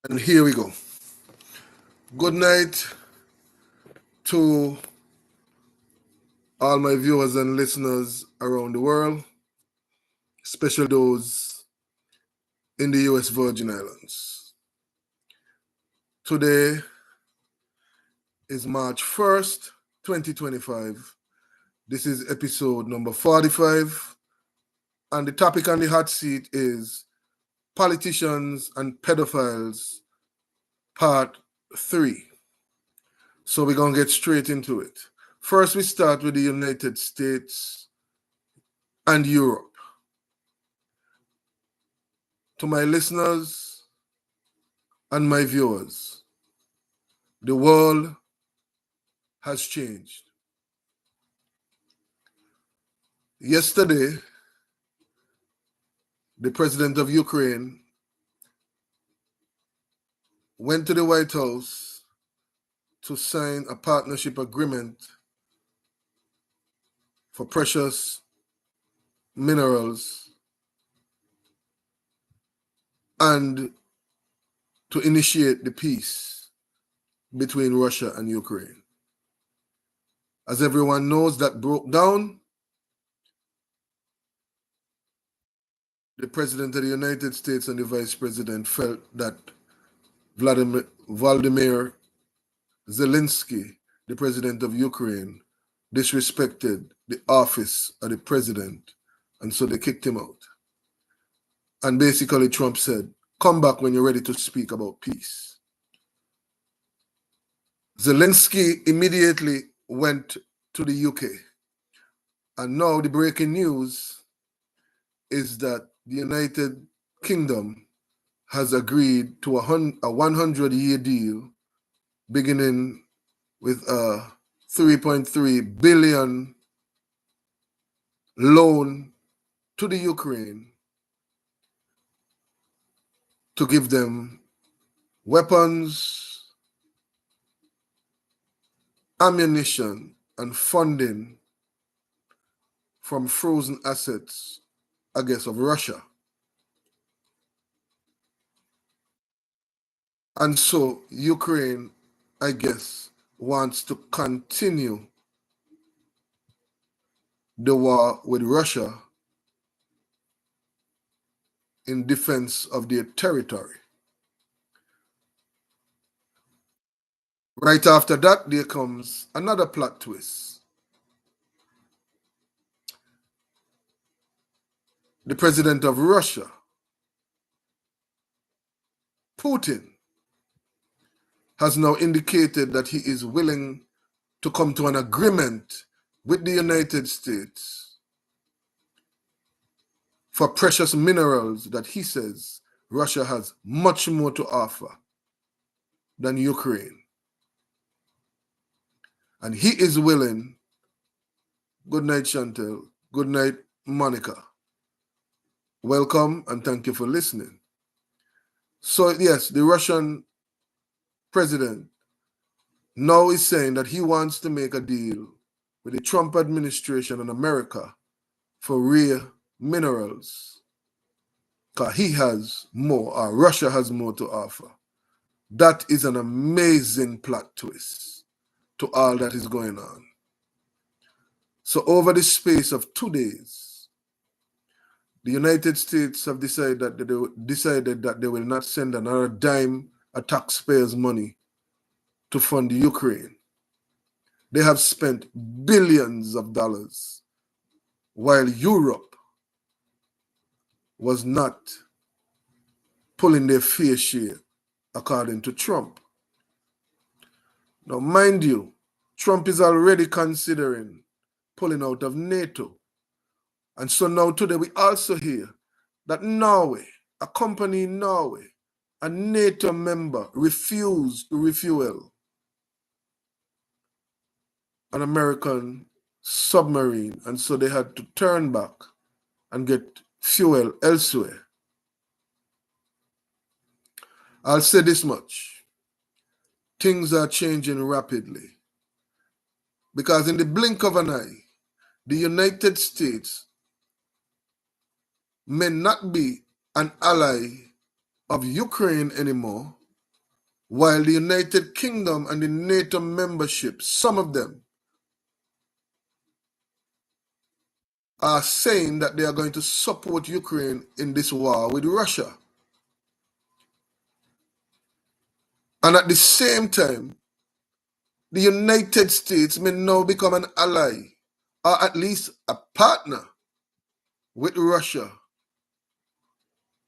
And here we go. Good night to all my viewers and listeners around the world, especially those in the US Virgin Islands. Today is March 1st, 2025. This is episode number 45. And the topic on the hot seat is Politicians and Pedophiles, Part 3. So we're going to get straight into it. First, we start with the United States and Europe. To my listeners and my viewers, the world has changed. Yesterday, the president of Ukraine went to the White House to sign a partnership agreement for precious minerals and to initiate the peace between Russia and Ukraine. As everyone knows, that broke down. The President of the United States and the Vice President felt that Vladimir Zelensky, the President of Ukraine, disrespected the office of the President, and so they kicked him out. And basically Trump said, "Come back when you're ready to speak about peace." Zelensky immediately went to the UK. And now the breaking news is that the United Kingdom has agreed to a 100-year deal beginning with a 3.3 billion loan to the Ukraine to give them weapons, ammunition, and funding from frozen assets, I guess, of Russia. And so Ukraine, I guess, wants to continue the war with Russia in defense of their territory. Right after that, there comes another plot twist. The president of Russia, Putin, has now indicated that he is willing to come to an agreement with the United States for precious minerals that he says Russia has much more to offer than Ukraine. And he is willing, good night Chantel, good night Monica. Welcome and thank you for listening. So yes, the Russian president now is saying that he wants to make a deal with the Trump administration and America for rare minerals, because he has more, or Russia has more to offer. That is an amazing plot twist to all that is going on. So over the space of 2 days, the United States have decided that they will not send another dime of taxpayers' money to fund Ukraine. They have spent billions of dollars, while Europe was not pulling their fair share, according to Trump. Now, mind you, Trump is already considering pulling out of NATO. And so now today we also hear that Norway, a company in Norway, a NATO member, refused to refuel an American submarine, and so they had to turn back and get fuel elsewhere. I'll say this much. Things are changing rapidly, because in the blink of an eye, the United States may not be an ally of Ukraine anymore, while the United Kingdom and the NATO membership, some of them, are saying that they are going to support Ukraine in this war with Russia. And at the same time, the United States may now become an ally, or at least a partner, with Russia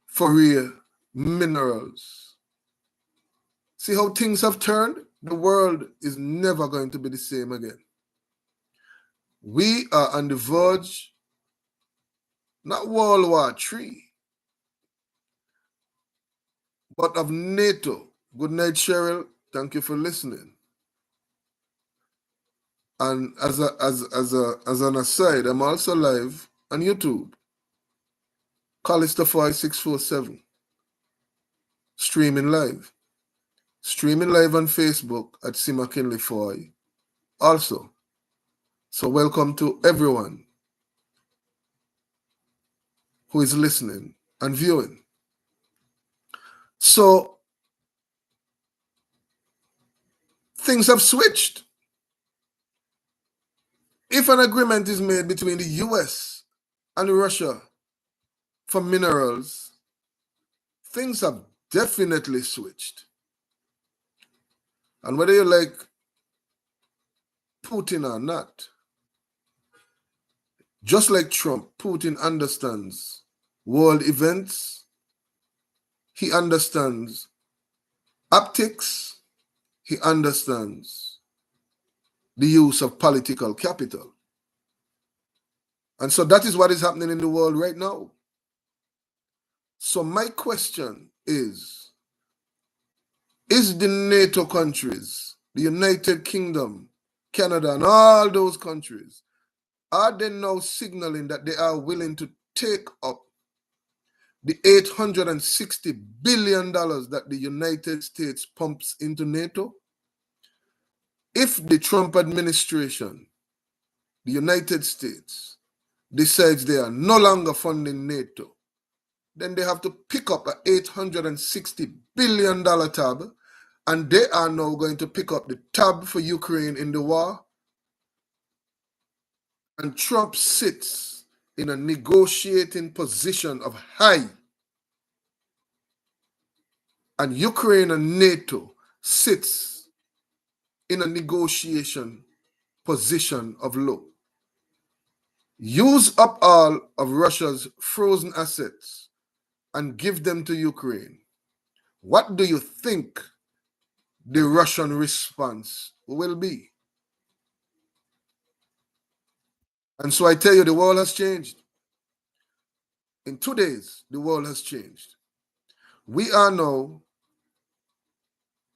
for rare minerals. See how things have turned? The world is never going to be the same again. We are on the verge, not World War III, but of NATO. Good night, Cheryl. Thank you for listening. And as an aside, I'm also live on YouTube. Collister Fahie 647. Streaming live. Streaming live on Facebook at C. McKinley Fahie also. So welcome to everyone who is listening and viewing. So things have switched. If an agreement is made between the US and Russia for minerals, things have definitely switched. And whether you like Putin or not, just like Trump, Putin understands world events. He understands optics. He understands the use of political capital. And so that is what is happening in the world right now. So my question is the NATO countries, the United Kingdom, Canada, and all those countries, are they now signaling that they are willing to take up the $860 billion that the United States pumps into NATO? If the Trump administration, the United States, decides they are no longer funding NATO, then they have to pick up an $860 billion tab, and they are now going to pick up the tab for Ukraine in the war. And Trump sits in a negotiating position of high, and Ukraine and NATO sits in a negotiation position of low. Use up all of Russia's frozen assets and give them to Ukraine. What do you think the Russian response will be? And so I tell you, the world has changed. In 2 days, the world has changed. We are now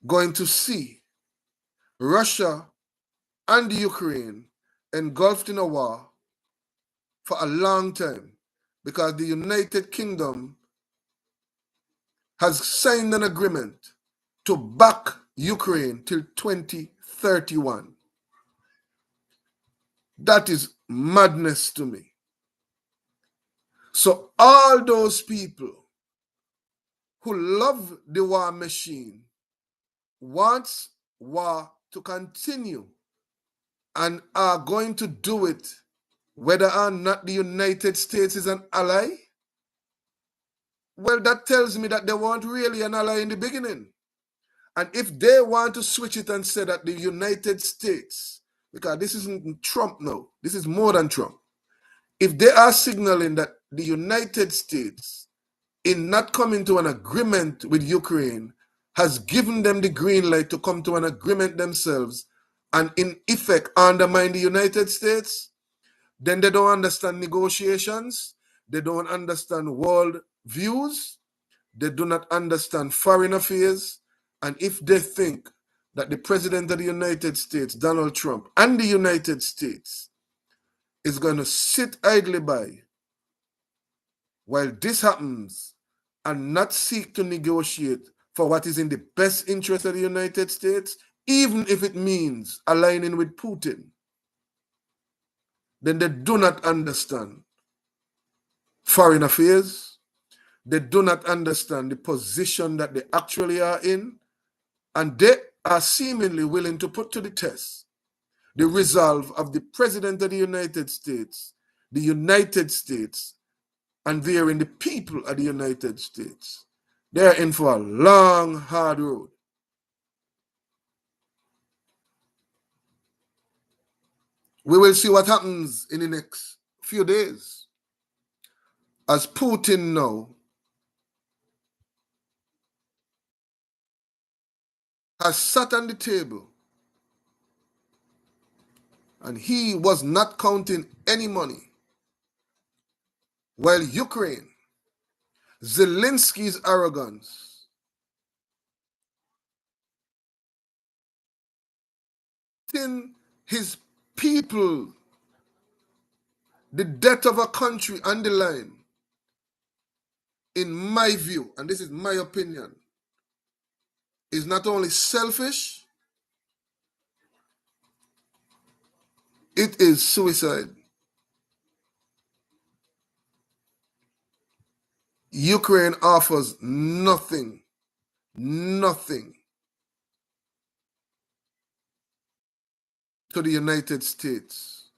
going to see Russia and Ukraine engulfed in a war for a long time, because the United Kingdom has signed an agreement to back Ukraine till 2031. That is madness to me. So all those people who love the war machine wants war to continue and are going to do it whether or not the United States is an ally. Well, that tells me that they weren't really an ally in the beginning. And if they want to switch it and say that the United States, because this isn't Trump now, this is more than Trump. If they are signaling that the United States, in not coming to an agreement with Ukraine, has given them the green light to come to an agreement themselves and in effect undermine the United States, then they don't understand negotiations, they don't understand world views, they do not understand foreign affairs. And if they think that the President of the United States, Donald Trump, and the United States is going to sit idly by while this happens and not seek to negotiate for what is in the best interest of the United States, even if it means aligning with Putin, then they do not understand foreign affairs. They do not understand the position that they actually are in. And they are seemingly willing to put to the test the resolve of the President of the United States, and therein the people of the United States. They're in for a long, hard road. We will see what happens in the next few days as Putin now has sat on the table and he was not counting any money, while Ukraine, Zelensky's arrogance, in his people, the death of a country on the line, in my view, and this is my opinion, is not only selfish, it is suicide. Ukraine offers nothing to the United States.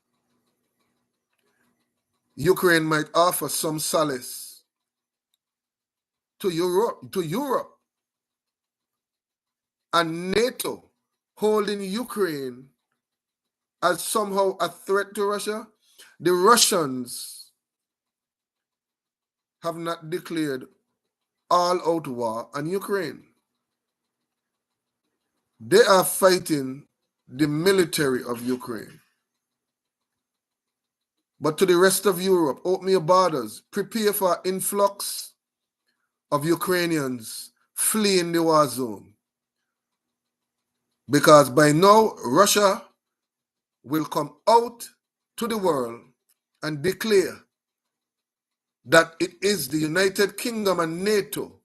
Ukraine might offer some solace to Europe, and NATO holding Ukraine as somehow a threat to Russia. The Russians have not declared all-out war on Ukraine. They are fighting the military of Ukraine. But to the rest of Europe, open your borders, prepare for influx of Ukrainians fleeing the war zone. Because by now, Russia will come out to the world and declare that it is the United Kingdom and NATO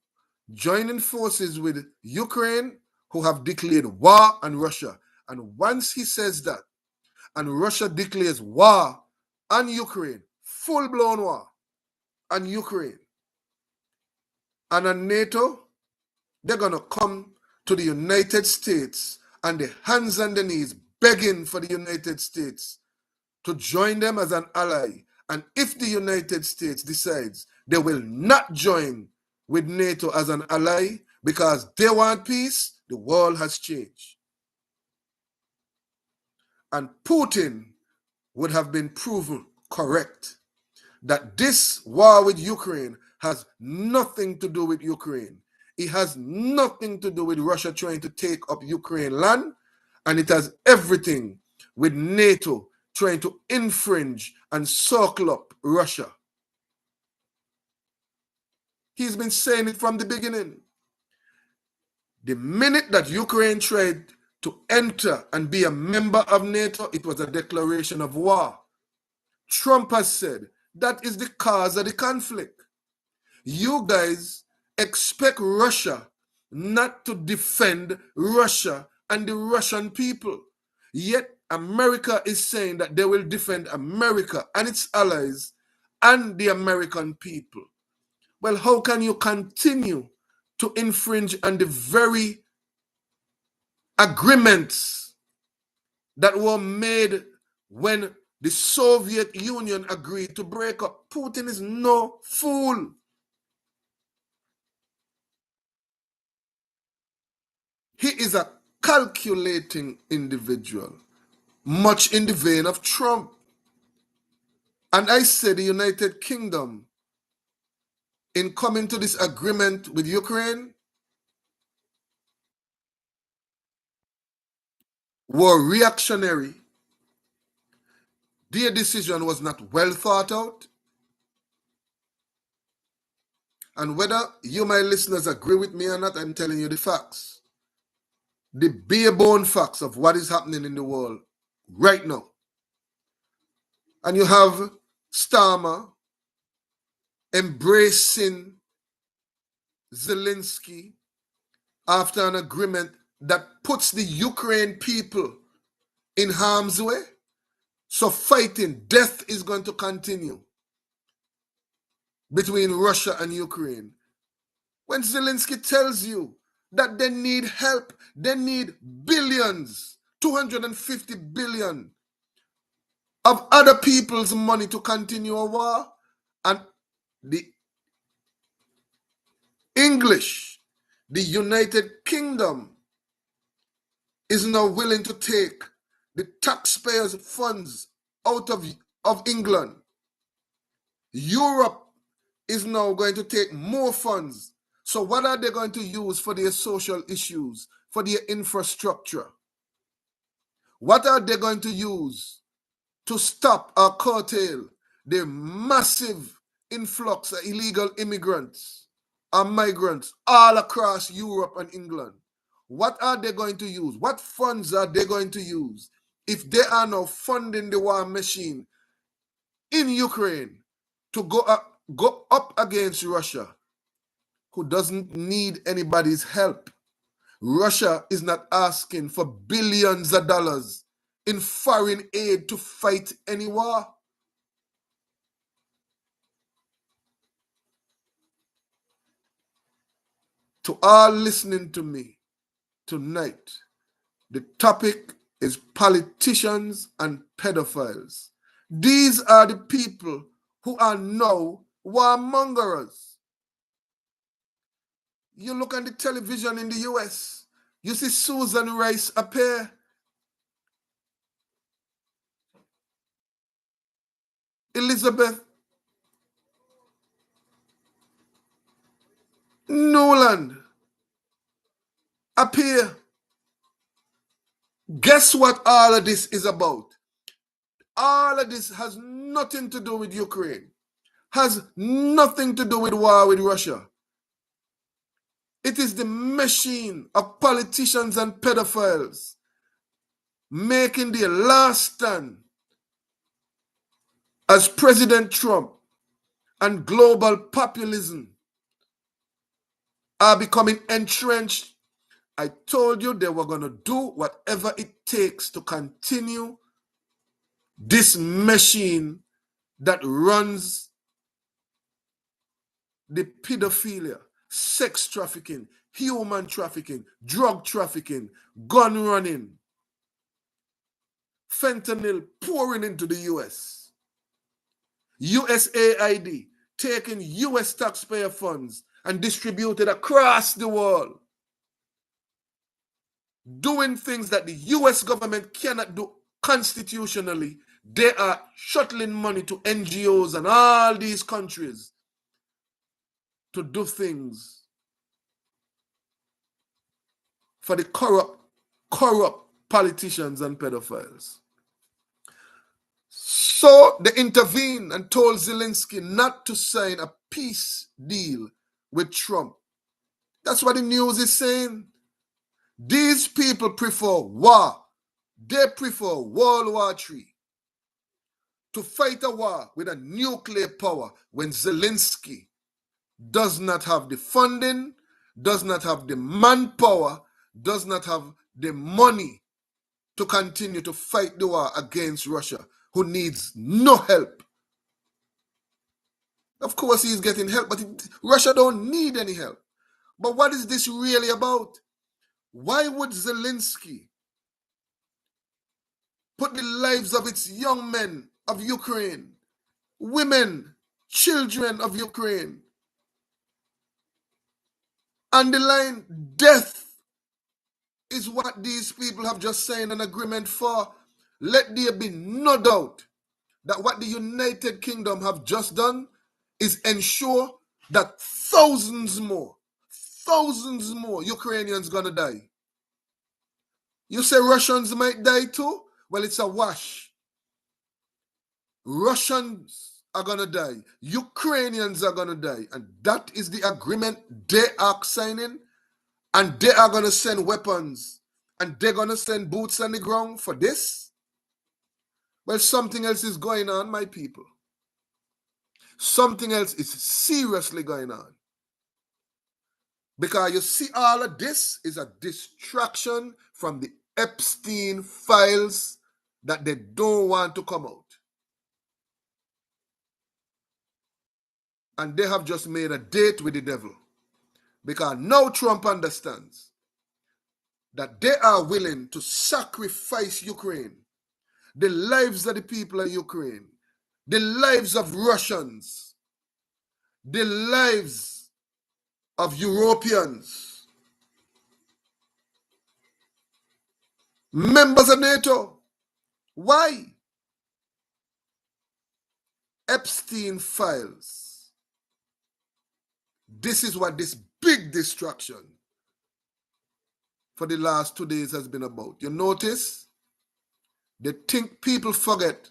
joining forces with Ukraine who have declared war on Russia. And once he says that, and Russia declares war on Ukraine, full-blown war on Ukraine, and on NATO, they're going to come to the United States on the hands and the knees, begging for the United States to join them as an ally. And if the United States decides they will not join with NATO as an ally because they want peace, the world has changed. And Putin would have been proven correct that this war with Ukraine has nothing to do with Ukraine. It has nothing to do with Russia trying to take up Ukraine land, and it has everything with NATO trying to infringe and circle up Russia. He's been saying it from the beginning. The minute that Ukraine tried to enter and be a member of NATO, it was a declaration of war. Trump has said that is the cause of the conflict. You guys expect Russia not to defend Russia and the Russian people. Yet America is saying that they will defend America and its allies and the American people. Well, how can you continue to infringe on the very agreements that were made when the Soviet Union agreed to break up? Putin is no fool. He is a calculating individual, much in the vein of Trump. And I say the United Kingdom, in coming to this agreement with Ukraine, were reactionary. Their decision was not well thought out. And whether you, my listeners, agree with me or not, I'm telling you the facts. The bare bone facts of what is happening in the world right now. And you have Starmer embracing Zelensky after an agreement that puts the Ukraine people in harm's way. So fighting, death is going to continue between Russia and Ukraine. When Zelensky tells you that they need help. They need billions, 250 billion of other people's money to continue a war. And the English, the United Kingdom, is now willing to take the taxpayers' funds out of England. Europe is now going to take more funds. So what are they going to use for their social issues, for their infrastructure? What are they going to use to stop or curtail the massive influx of illegal immigrants and migrants all across Europe and England? What are they going to use? What funds are they going to use if they are now funding the war machine in Ukraine to go up against Russia, who doesn't need anybody's help? Russia is not asking for billions of dollars in foreign aid to fight any war. To all listening to me tonight, the topic is politicians and pedophiles. These are the people who are now warmongers. You look on the television in the US, you see Susan Rice appear. Elizabeth Nolan appear. Guess what all of this is about? All of this has nothing to do with Ukraine, has nothing to do with war with Russia. It is the machine of politicians and pedophiles making their last stand as President Trump and global populism are becoming entrenched. I told you they were going to do whatever it takes to continue this machine that runs the pedophilia, sex trafficking, human trafficking, drug trafficking, gun running, fentanyl pouring into the US, USAID taking US taxpayer funds and distributed across the world, doing things that the US government cannot do constitutionally. They are shuttling money to NGOs and all these countries to do things for the corrupt politicians and pedophiles. So they intervened and told Zelensky not to sign a peace deal with Trump. That's what the news is saying. These people prefer war. They prefer World War III to fight a war with a nuclear power when Zelensky does not have the funding, does not have the manpower, does not have the money to continue to fight the war against Russia, who needs no help. Of course, he's getting help, but Russia don't need any help. But what is this really about? Why would Zelensky put the lives of its young men of Ukraine, women, children of Ukraine on the line? Death is what these people have just signed an agreement for. Let there be no doubt that what the United Kingdom have just done is ensure that thousands more Ukrainians gonna die. You say Russians might die too? Well, it's a wash. Russians are gonna die. Ukrainians are gonna die. And that is the agreement they are signing. And they are gonna send weapons. And they're gonna send boots on the ground for this? Well, something else is going on, my people. Something else is seriously going on. Because you see, all of this is a distraction from the Epstein files that they don't want to come out. And they have just made a date with the devil. Because now Trump understands that they are willing to sacrifice Ukraine, the lives of the people of Ukraine, the lives of Russians, the lives of Europeans, members of NATO. Why? Epstein files. This is what this big distraction for the last 2 days has been about. You notice? They think people forget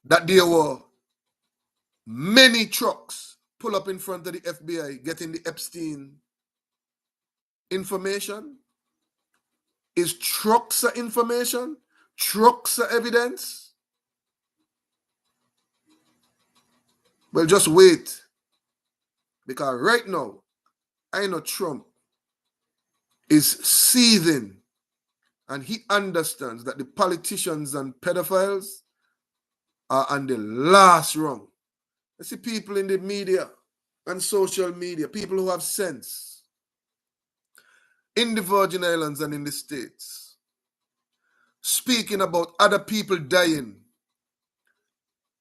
that there were many trucks pull up in front of the FBI getting the Epstein information. Is trucks information? Trucks evidence? Well, just wait. Because right now, I know Trump is seething and he understands that the politicians and pedophiles are on the last rung. I see people in the media and social media, people who have sense, in the Virgin Islands and in the States, speaking about other people dying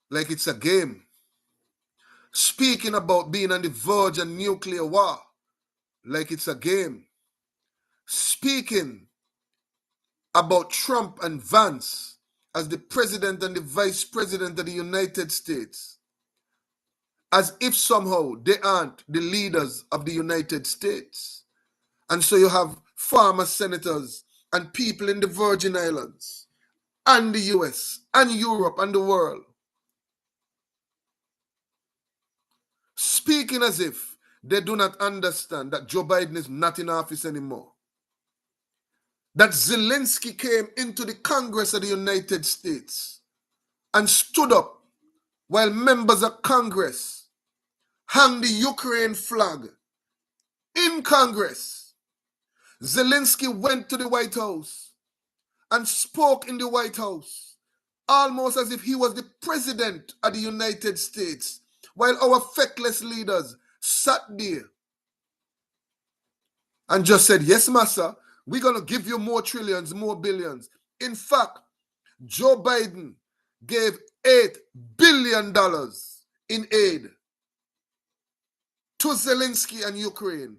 like it's a game, speaking about being on the verge of nuclear war like it's a game, speaking about Trump and Vance as the president and the vice president of the United States, as if somehow they aren't the leaders of the United States. And so you have former senators and people in the Virgin Islands and the US and Europe and the world speaking as if they do not understand that Joe Biden is not in office anymore. That Zelensky came into the Congress of the United States and stood up while members of Congress hung the Ukraine flag in Congress. Zelensky went to the White House and spoke in the White House almost as if he was the president of the United States, while our feckless leaders sat there and just said, yes, massa, we're going to give you more trillions, more billions. In fact, Joe Biden gave $8 billion in aid to Zelensky and Ukraine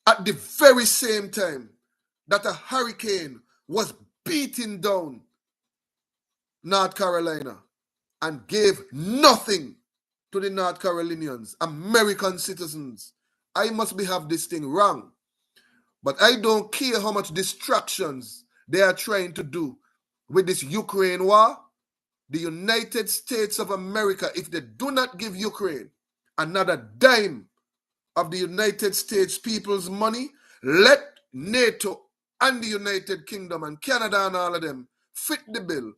at the very same time that a hurricane was beating down North Carolina and gave nothing to the North Carolinians, American citizens. I must have this thing wrong. But I don't care how much distractions they are trying to do with this Ukraine war. The United States of America, if they do not give Ukraine another dime of the United States people's money, let NATO and the United Kingdom and Canada and all of them fit the bill,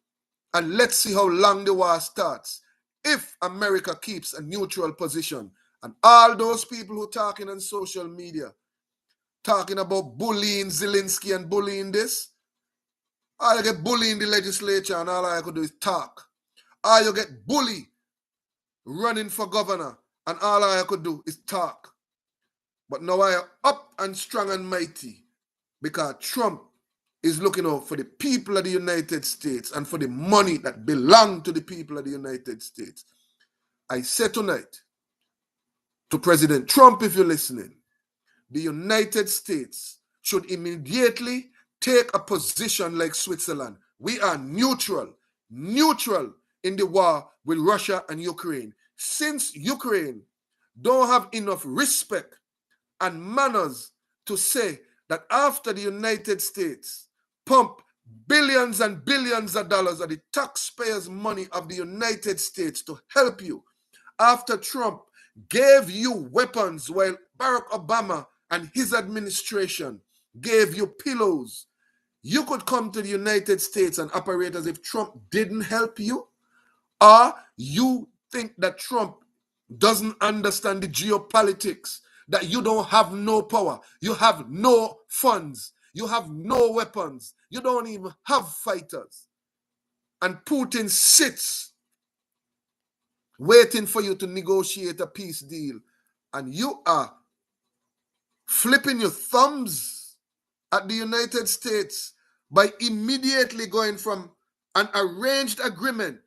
and let's see how long the war starts if America keeps a neutral position. And all those people who are talking on social media, talking about bullying Zelensky and bullying this, all you get bullied in the legislature and all I could do is talk. All you get bullied running for governor and all I could do is talk. But now I am up and strong and mighty because Trump is looking out for the people of the United States and for the money that belongs to the people of the United States. I say tonight to President Trump, if you're listening, the United States should immediately take a position like Switzerland. We are neutral in the war with Russia and Ukraine. Since Ukraine don't have enough respect and manners to say that after the United States pump billions and billions of dollars of the taxpayers' money of the United States to help you, after Trump gave you weapons while Barack Obama and his administration gave you pillows, you could come to the United States and operate as if Trump didn't help you? Or you think that Trump doesn't understand the geopolitics, that you don't have no power, you have no funds, you have no weapons, you don't even have fighters. And Putin sits waiting for you to negotiate a peace deal and you are flipping your thumbs at the United States by immediately going from an arranged agreement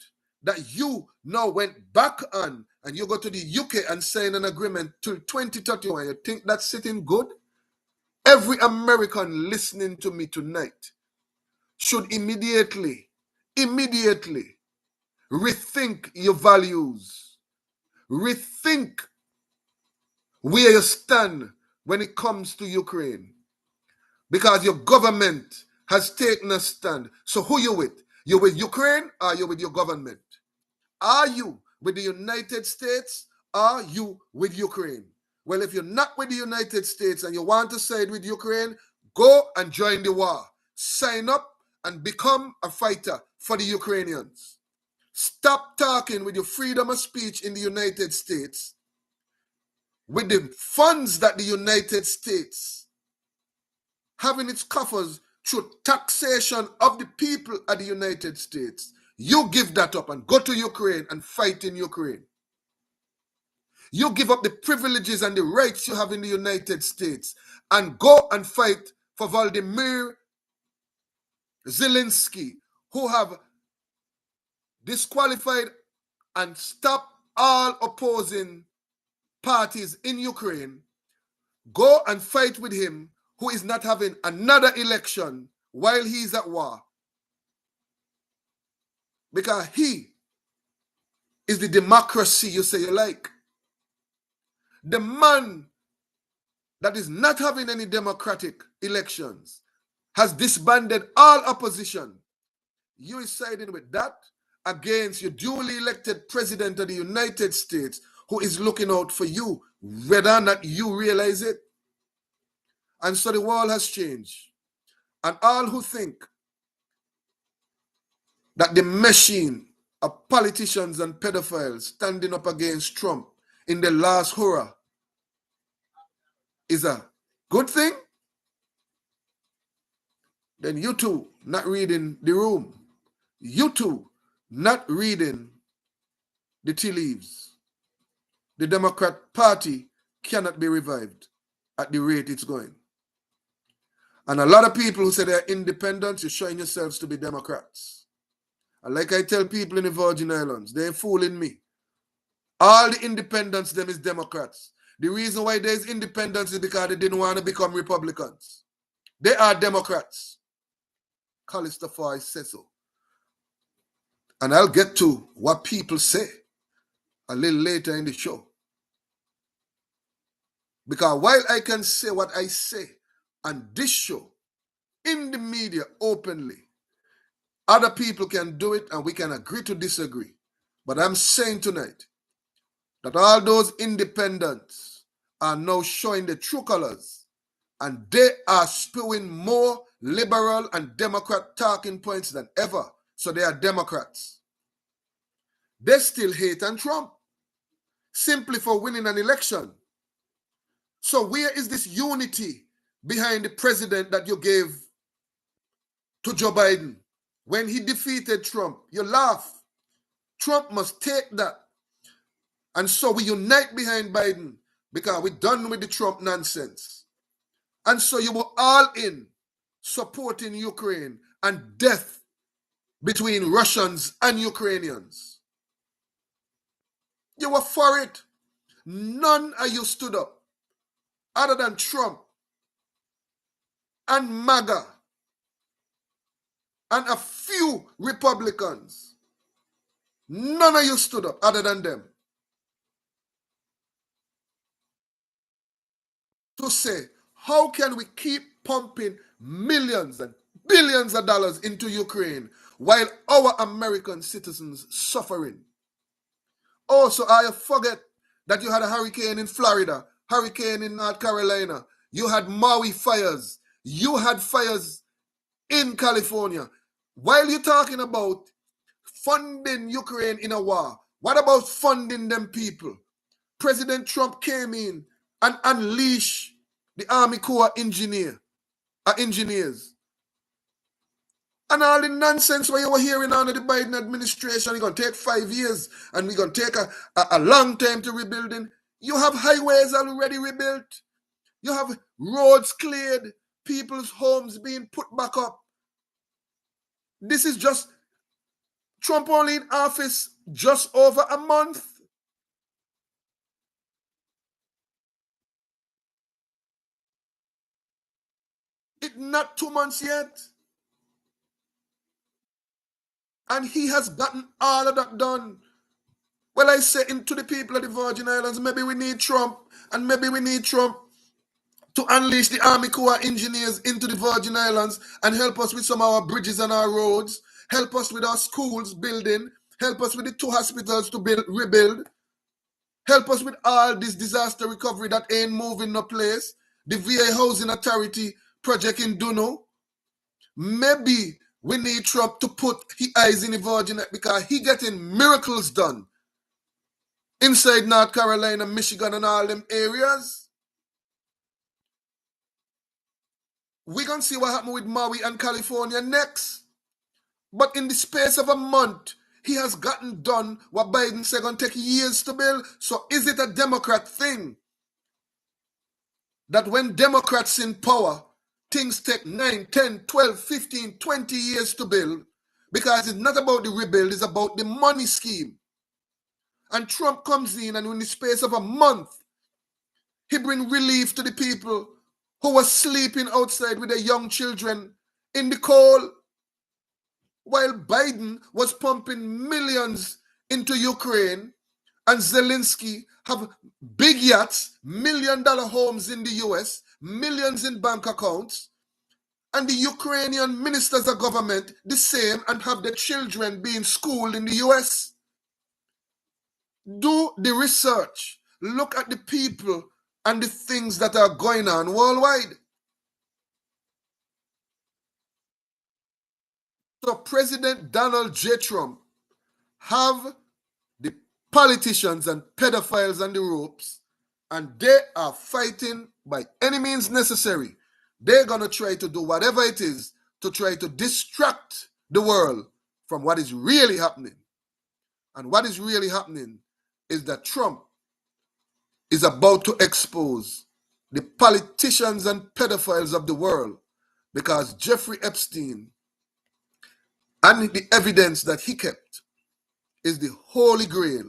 that you now went back on, and you go to the UK and sign an agreement till 2031. You think that's sitting good? Every American listening to me tonight should immediately rethink your values, rethink where you stand when it comes to Ukraine, because your government has taken a stand. So who you with? You with Ukraine, or you with your government? Are you with the United States? Are you with Ukraine? Well, if you're not with the United States and you want to side with Ukraine, go and join the war. Sign up and become a fighter for the Ukrainians. Stop talking with your freedom of speech in the United States, with the funds that the United States have in its coffers through taxation of the people of the United States. You give that up and go to Ukraine and fight in Ukraine. You give up the privileges and the rights you have in the United States and go and fight for Vladimir Zelensky, who have disqualified and stopped all opposing parties in Ukraine. Go and fight with him, who is not having another election while he's at war, because he is the democracy you say you like. The man that is not having any democratic elections has disbanded all opposition. You is siding with that against your duly elected president of the United States, who is looking out for you, whether or not you realize it. And so the world has changed. And all who think that the machine of politicians and pedophiles standing up against Trump in the last hurrah is a good thing, then you too not reading the room. You too not reading the tea leaves. The Democrat Party cannot be revived at the rate it's going. And a lot of people who say they're independent, you're showing yourselves to be Democrats. And like I tell people in the Virgin Islands, they ain't fooling me. All the independents, them is Democrats. The reason why there's independence is because they didn't want to become Republicans. They are Democrats. Collister Fahie says so. And I'll get to what people say a little later in the show. Because while I can say what I say on this show, in the media openly, other people can do it and we can agree to disagree. But I'm saying tonight that all those independents are now showing the true colors, and they are spewing more liberal and Democrat talking points than ever. So they are Democrats. They still hate on Trump simply for winning an election. So where is this unity behind the president that you gave to Joe Biden? When he defeated Trump, you laugh. Trump must take that. And so we unite behind Biden because we're done with the Trump nonsense. And so you were all in supporting Ukraine and death between Russians and Ukrainians. You were for it. None of you stood up other than Trump and MAGA and a few Republicans. None of you stood up other than them to say, how can we keep pumping millions and billions of dollars into Ukraine while our American citizens suffering? Also, I forget that you had a hurricane in Florida, hurricane in North Carolina. You had Maui fires. You had fires in California. While you're talking about funding Ukraine in a war, what about funding them people? President Trump came in and unleashed the Army Corps engineers. And all the nonsense where you were hearing under the Biden administration, it's going to take 5 years and we're going to take a long time to rebuilding. You have highways already rebuilt. You have roads cleared, people's homes being put back up. This is just Trump only in office just over a month. It's not 2 months yet. And he has gotten all of that done. Well, I say to the people of the Virgin Islands, maybe we need Trump, and maybe we need Trump to unleash the Army Corps engineers into the Virgin Islands and help us with some of our bridges and our roads, help us with our schools building, help us with the 2 hospitals to rebuild, help us with all this disaster recovery that ain't moving no place, the VA Housing Authority project in Duno. Maybe we need Trump to put his eyes in the Virgin Islands because he getting miracles done inside North Carolina, Michigan, and all them areas. We're going to see what happened with Maui and California next. But in the space of a month, he has gotten done what Biden said going to take years to build. So is it a Democrat thing that when Democrats in power, things take 9, 10, 12, 15, 20 years to build? Because it's not about the rebuild, it's about the money scheme. And Trump comes in and in the space of a month, he brings relief to the people who were sleeping outside with their young children in the cold, while Biden was pumping millions into Ukraine and Zelensky have big yachts, $1 million homes in the US, millions in bank accounts, and the Ukrainian ministers of government the same and have their children being schooled in the US. Do the research. Look at the people and the things that are going on worldwide. So President Donald J. Trump have the politicians and pedophiles on the ropes, and they are fighting by any means necessary. They're going to try to do whatever it is to try to distract the world from what is really happening. And what is really happening is that Trump is about to expose the politicians and pedophiles of the world, because Jeffrey Epstein and the evidence that he kept is the holy grail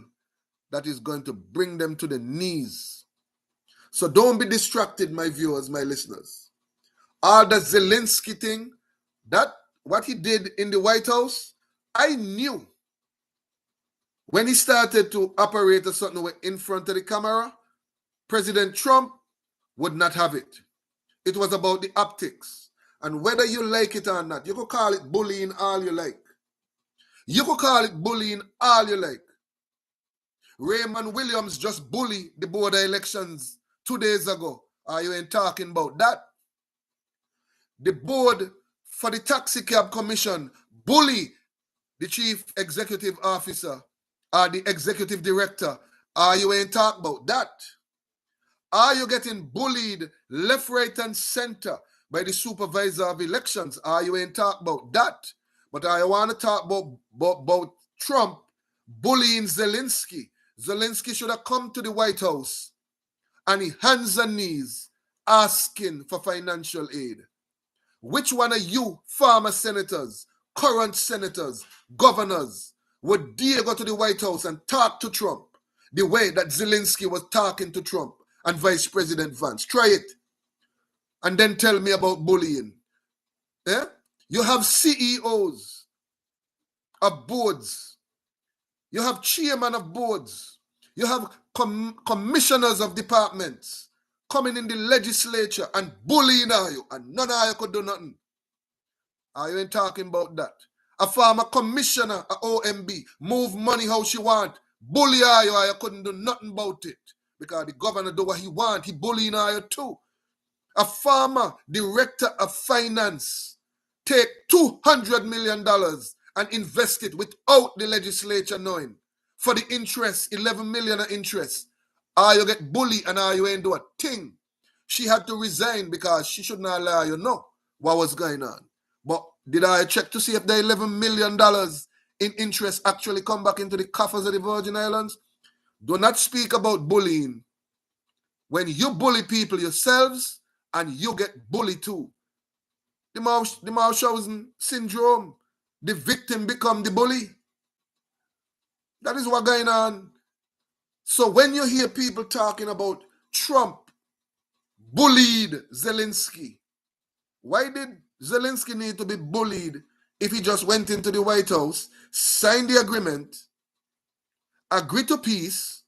that is going to bring them to the knees. So don't be distracted, my viewers, my listeners. All the Zelensky thing, that what he did in the White House, I knew when he started to operate a certain way in front of the camera, President Trump would not have it. It was about the optics. And whether you like it or not, you could call it bullying all you like. You could call it bullying all you like. Raymond Williams just bullied the board of elections 2 days ago. Are you ain't talking about that? The board for the taxi cab commission bully the chief executive officer or the executive director. Are you ain't talking about that? Are you getting bullied left, right, and center by the supervisor of elections? Are you ain't talking about that? But I want to talk about Trump bullying Zelensky. Zelensky should have come to the White House and he hands and knees asking for financial aid. Which one of you former senators, current senators, governors would dare go to the White House and talk to Trump the way that Zelensky was talking to Trump and Vice President Vance? Try it. And then tell me about bullying. Eh? You have CEOs of boards. You have chairman of boards. You have commissioners of departments coming in the legislature and bullying you, and none of you could do nothing. Are you ain't talking about that? A former commissioner at OMB move money how she want, bully you couldn't do nothing about it because the governor do what he want. He bullying you too. A former director of finance take $200 million and invest it without the legislature knowing for the interest, 11 million of interest. You get bullied and you ain't do a thing. She had to resign because she should not allow you know what was going on. But did I check to see if the $11 million in interest actually come back into the coffers of the Virgin Islands? Do not speak about bullying when you bully people yourselves and you get bullied too. The Mauthausen syndrome. The victim become the bully. That is what's going on. So when you hear people talking about Trump bullied Zelensky, why did Zelensky need to be bullied if he just went into the White House, signed the agreement, agreed to peace,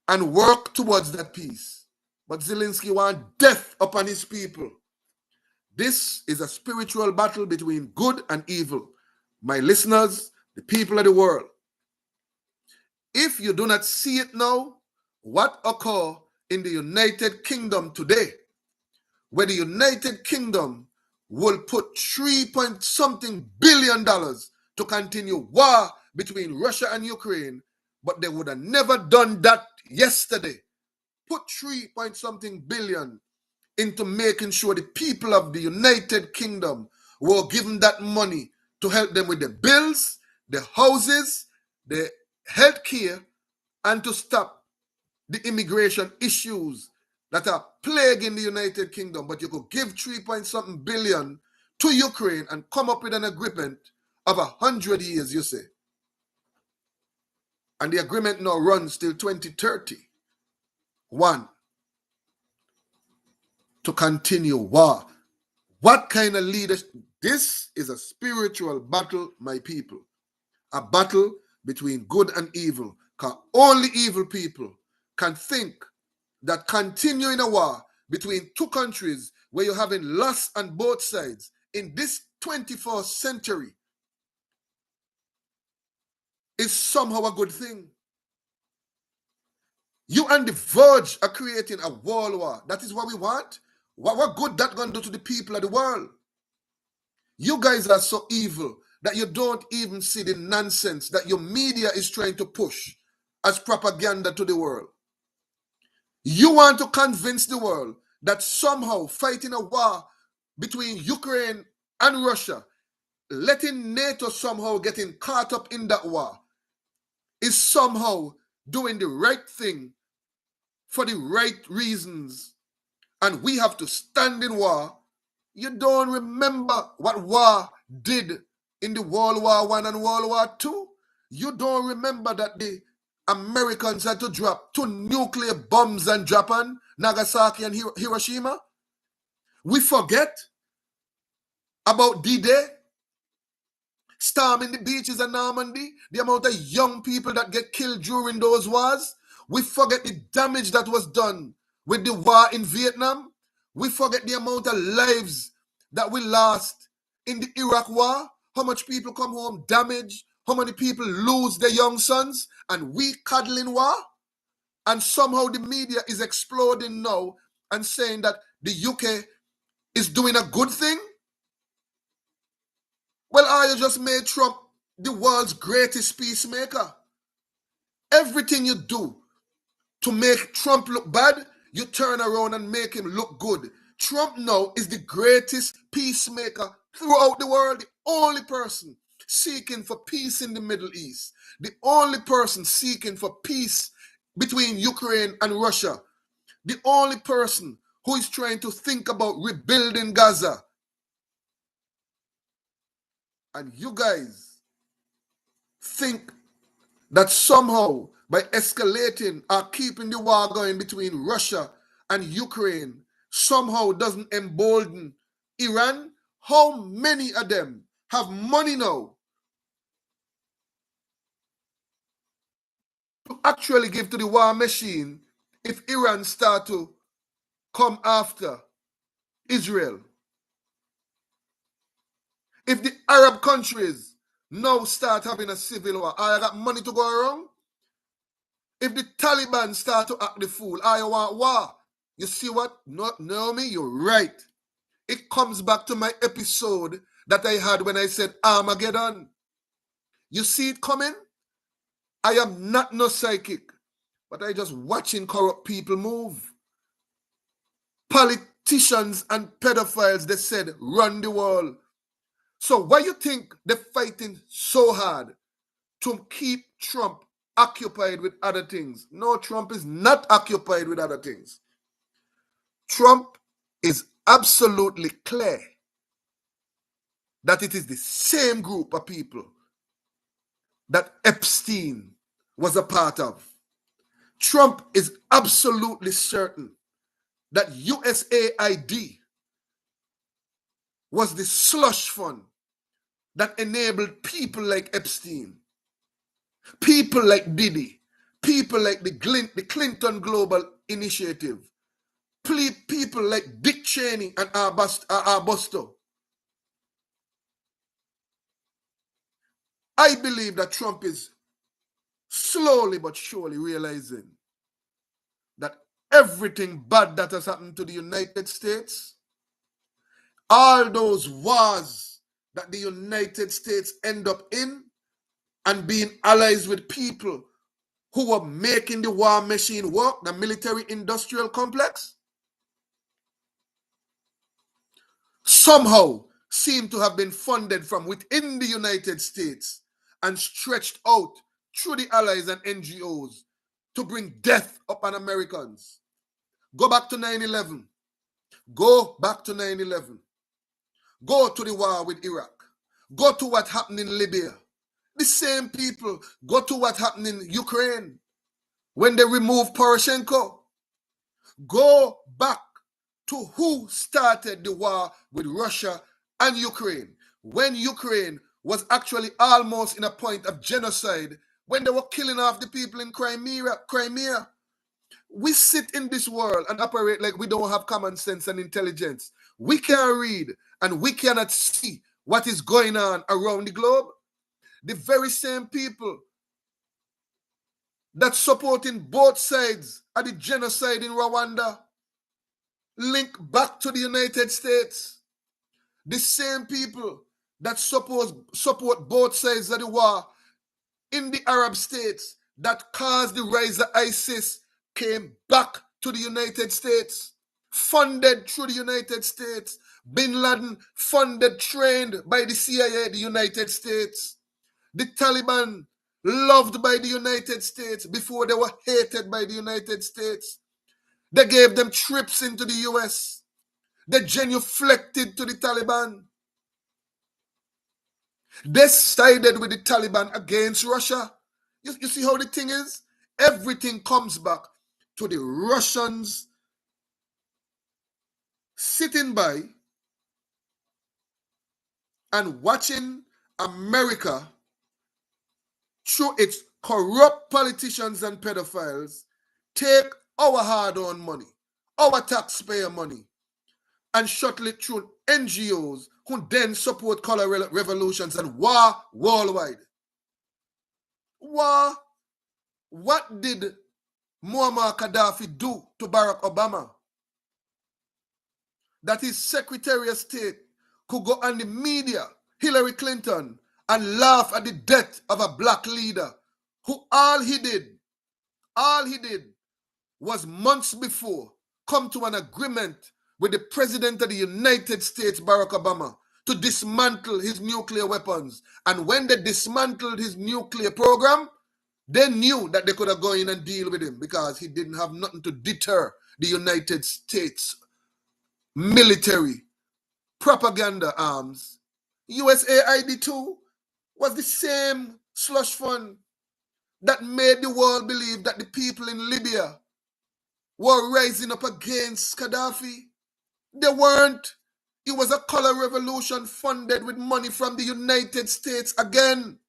and worked towards that peace? But Zelensky wants death upon his people. This is a spiritual battle between good and evil. My listeners, the people of the world, if you do not see it now, what occurs in the United Kingdom today, where the United Kingdom will put $3-something billion to continue war between Russia and Ukraine, but they would have never done that yesterday. Put $3-something billion into making sure the people of the United Kingdom were given that money to help them with the bills, the houses, the health care, and to stop the immigration issues that are plaguing the United Kingdom. But you could give $3-something billion to Ukraine and come up with an agreement of 100 years, you say. And the agreement now runs till 2030. One, to continue war. What kind of leadership? This is a spiritual battle, my people. A battle between good and evil. Because only evil people can think that continuing a war between two countries where you're having loss on both sides in this 21st century is somehow a good thing. You on the verge of creating a world war. That is what we want. What good that going to do to the people of the world? You guys are so evil that you don't even see the nonsense that your media is trying to push as propaganda to the world. You want to convince the world that somehow fighting a war between Ukraine and Russia, letting NATO somehow getting caught up in that war, is somehow doing the right thing for the right reasons, and we have to stand in war. You don't remember what war did in the World War I and World War II? You don't remember that the Americans had to drop 2 nuclear bombs on Japan, Nagasaki and Hiroshima? We forget about D-Day, storming the beaches of Normandy, the amount of young people that get killed during those wars. We forget the damage that was done with the war in Vietnam. We forget the amount of lives that we lost in the Iraq war. How much people come home damaged. How many people lose their young sons. And we cuddling war. And somehow the media is exploding now and saying that the UK is doing a good thing. Well, I just made Trump the world's greatest peacemaker. Everything you do to make Trump look bad, you turn around and make him look good. Trump now is the greatest peacemaker throughout the world, the only person seeking for peace in the Middle East, the only person seeking for peace between Ukraine and Russia, the only person who is trying to think about rebuilding Gaza. And you guys think that somehow by escalating or keeping the war going between Russia and Ukraine somehow doesn't embolden Iran? How many of them have money now to actually give to the war machine if Iran start to come after Israel? If the Arab countries now start having a civil war, I got money to go around? If the Taliban start to act the fool, I want war. You see what? No, Naomi, you're right. It comes back to my episode that I had when I said Armageddon. You see it coming? I am not no psychic, but I just watching corrupt people move. Politicians and pedophiles, they said, run the world. So why you think they're fighting so hard to keep Trump occupied with other things? No, Trump is not occupied with other things. Trump is absolutely clear that it is the same group of people that Epstein was a part of. Trump is absolutely certain that USAID was the slush fund that enabled people like Epstein, people like Diddy, people like the Clinton Global Initiative, people like Dick Cheney and Arbusto. I believe that Trump is slowly but surely realizing that everything bad that has happened to the United States, all those wars that the United States end up in and being allies with people who were making the war machine work, the military-industrial complex, somehow seem to have been funded from within the United States and stretched out through the allies and NGOs to bring death upon Americans. Go back to 9/11. Go back to 9/11. Go to the war with Iraq. Go to what happened in Libya. The same people. Go to what happened in Ukraine when they removed Poroshenko. Go back to who started the war with Russia and Ukraine, when Ukraine was actually almost in a point of genocide, when they were killing off the people in Crimea. We sit in this world and operate like we don't have common sense and intelligence. We can't read and we cannot see what is going on around the globe. The very same people that supporting both sides of the genocide in Rwanda link back to the United States. The same people that support both sides of the war in the Arab states that caused the rise of ISIS came back to the United States, funded through the United States. Bin Laden funded, trained by the CIA, the United States. The Taliban loved by the United States before they were hated by the United States. They gave them trips into the US. They genuflected to the Taliban. They sided with the Taliban against Russia. You see how the thing is? Everything comes back to the Russians sitting by and watching America through its corrupt politicians and pedophiles take our hard-earned money, our taxpayer money, and shuttle it through NGOs who then support color revolutions and war worldwide. War. What did Muammar Gaddafi do to Barack Obama? That his Secretary of State could go on the media, Hillary Clinton, and laugh at the death of a black leader who all he did was months before come to an agreement with the President of the United States, Barack Obama, to dismantle his nuclear weapons. And when they dismantled his nuclear program, they knew that they could have gone in and deal with him because he didn't have nothing to deter the United States military propaganda arms. USAID too was the same slush fund that made the world believe that the people in Libya were rising up against Gaddafi. They weren't. It was a color revolution funded with money from the United States again.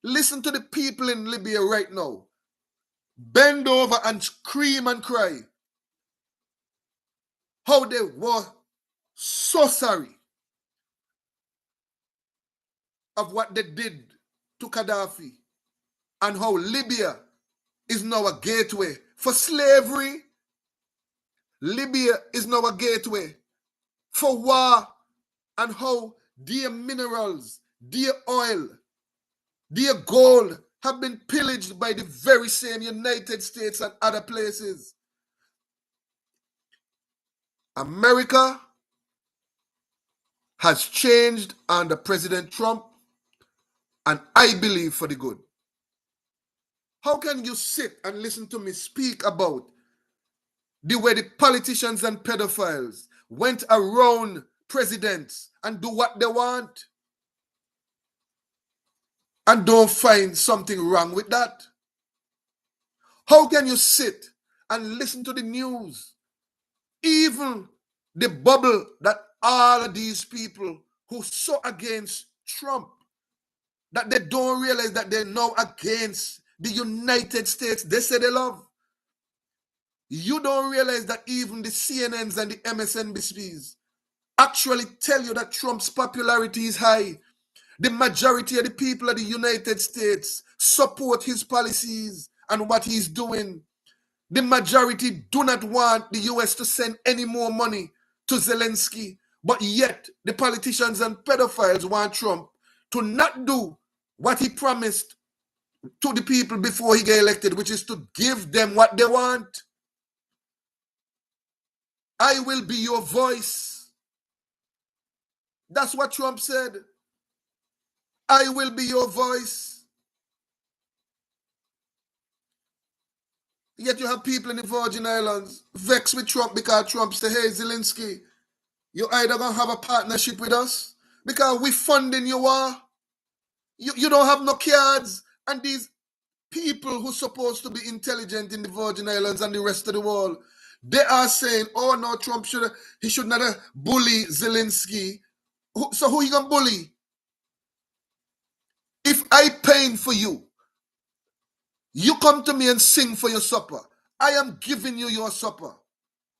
Listen to the people in Libya right now. Bend over and scream and cry. How they were so sorry of what they did to Gaddafi and how Libya is now a gateway for slavery. Libya is now a gateway for war, and how their minerals, their oil, their gold have been pillaged by the very same United States and other places. America has changed under President Trump, and I believe for the good. How can you sit and listen to me speak about the way the politicians and pedophiles went around presidents and do what they want and don't find something wrong with that? How can you sit and listen to the news, even the bubble that all of these people who so against Trump, that they don't realize that they're now against the United States they say they love? You don't realize that even the CNNs and the MSNBCs actually tell you that Trump's popularity is high. The majority of the people of the United States support his policies and what he's doing. The majority do not want the US to send any more money to Zelensky, but yet the politicians and pedophiles want Trump to not do what he promised to the people before he got elected, which is to give them what they want. I will be your voice. That's what Trump said. I will be your voice. Yet you have people in the Virgin Islands vexed with Trump because Trump said, hey, Zelensky, you either going to have a partnership with us because we funding your war. You don't have no cards. And these people who supposed to be intelligent in the Virgin Islands and the rest of the world, they are saying, oh no, Trump should not bully Zelensky. So who he gonna bully? If I paying for you, you come to me and sing for your supper. I am giving you your supper.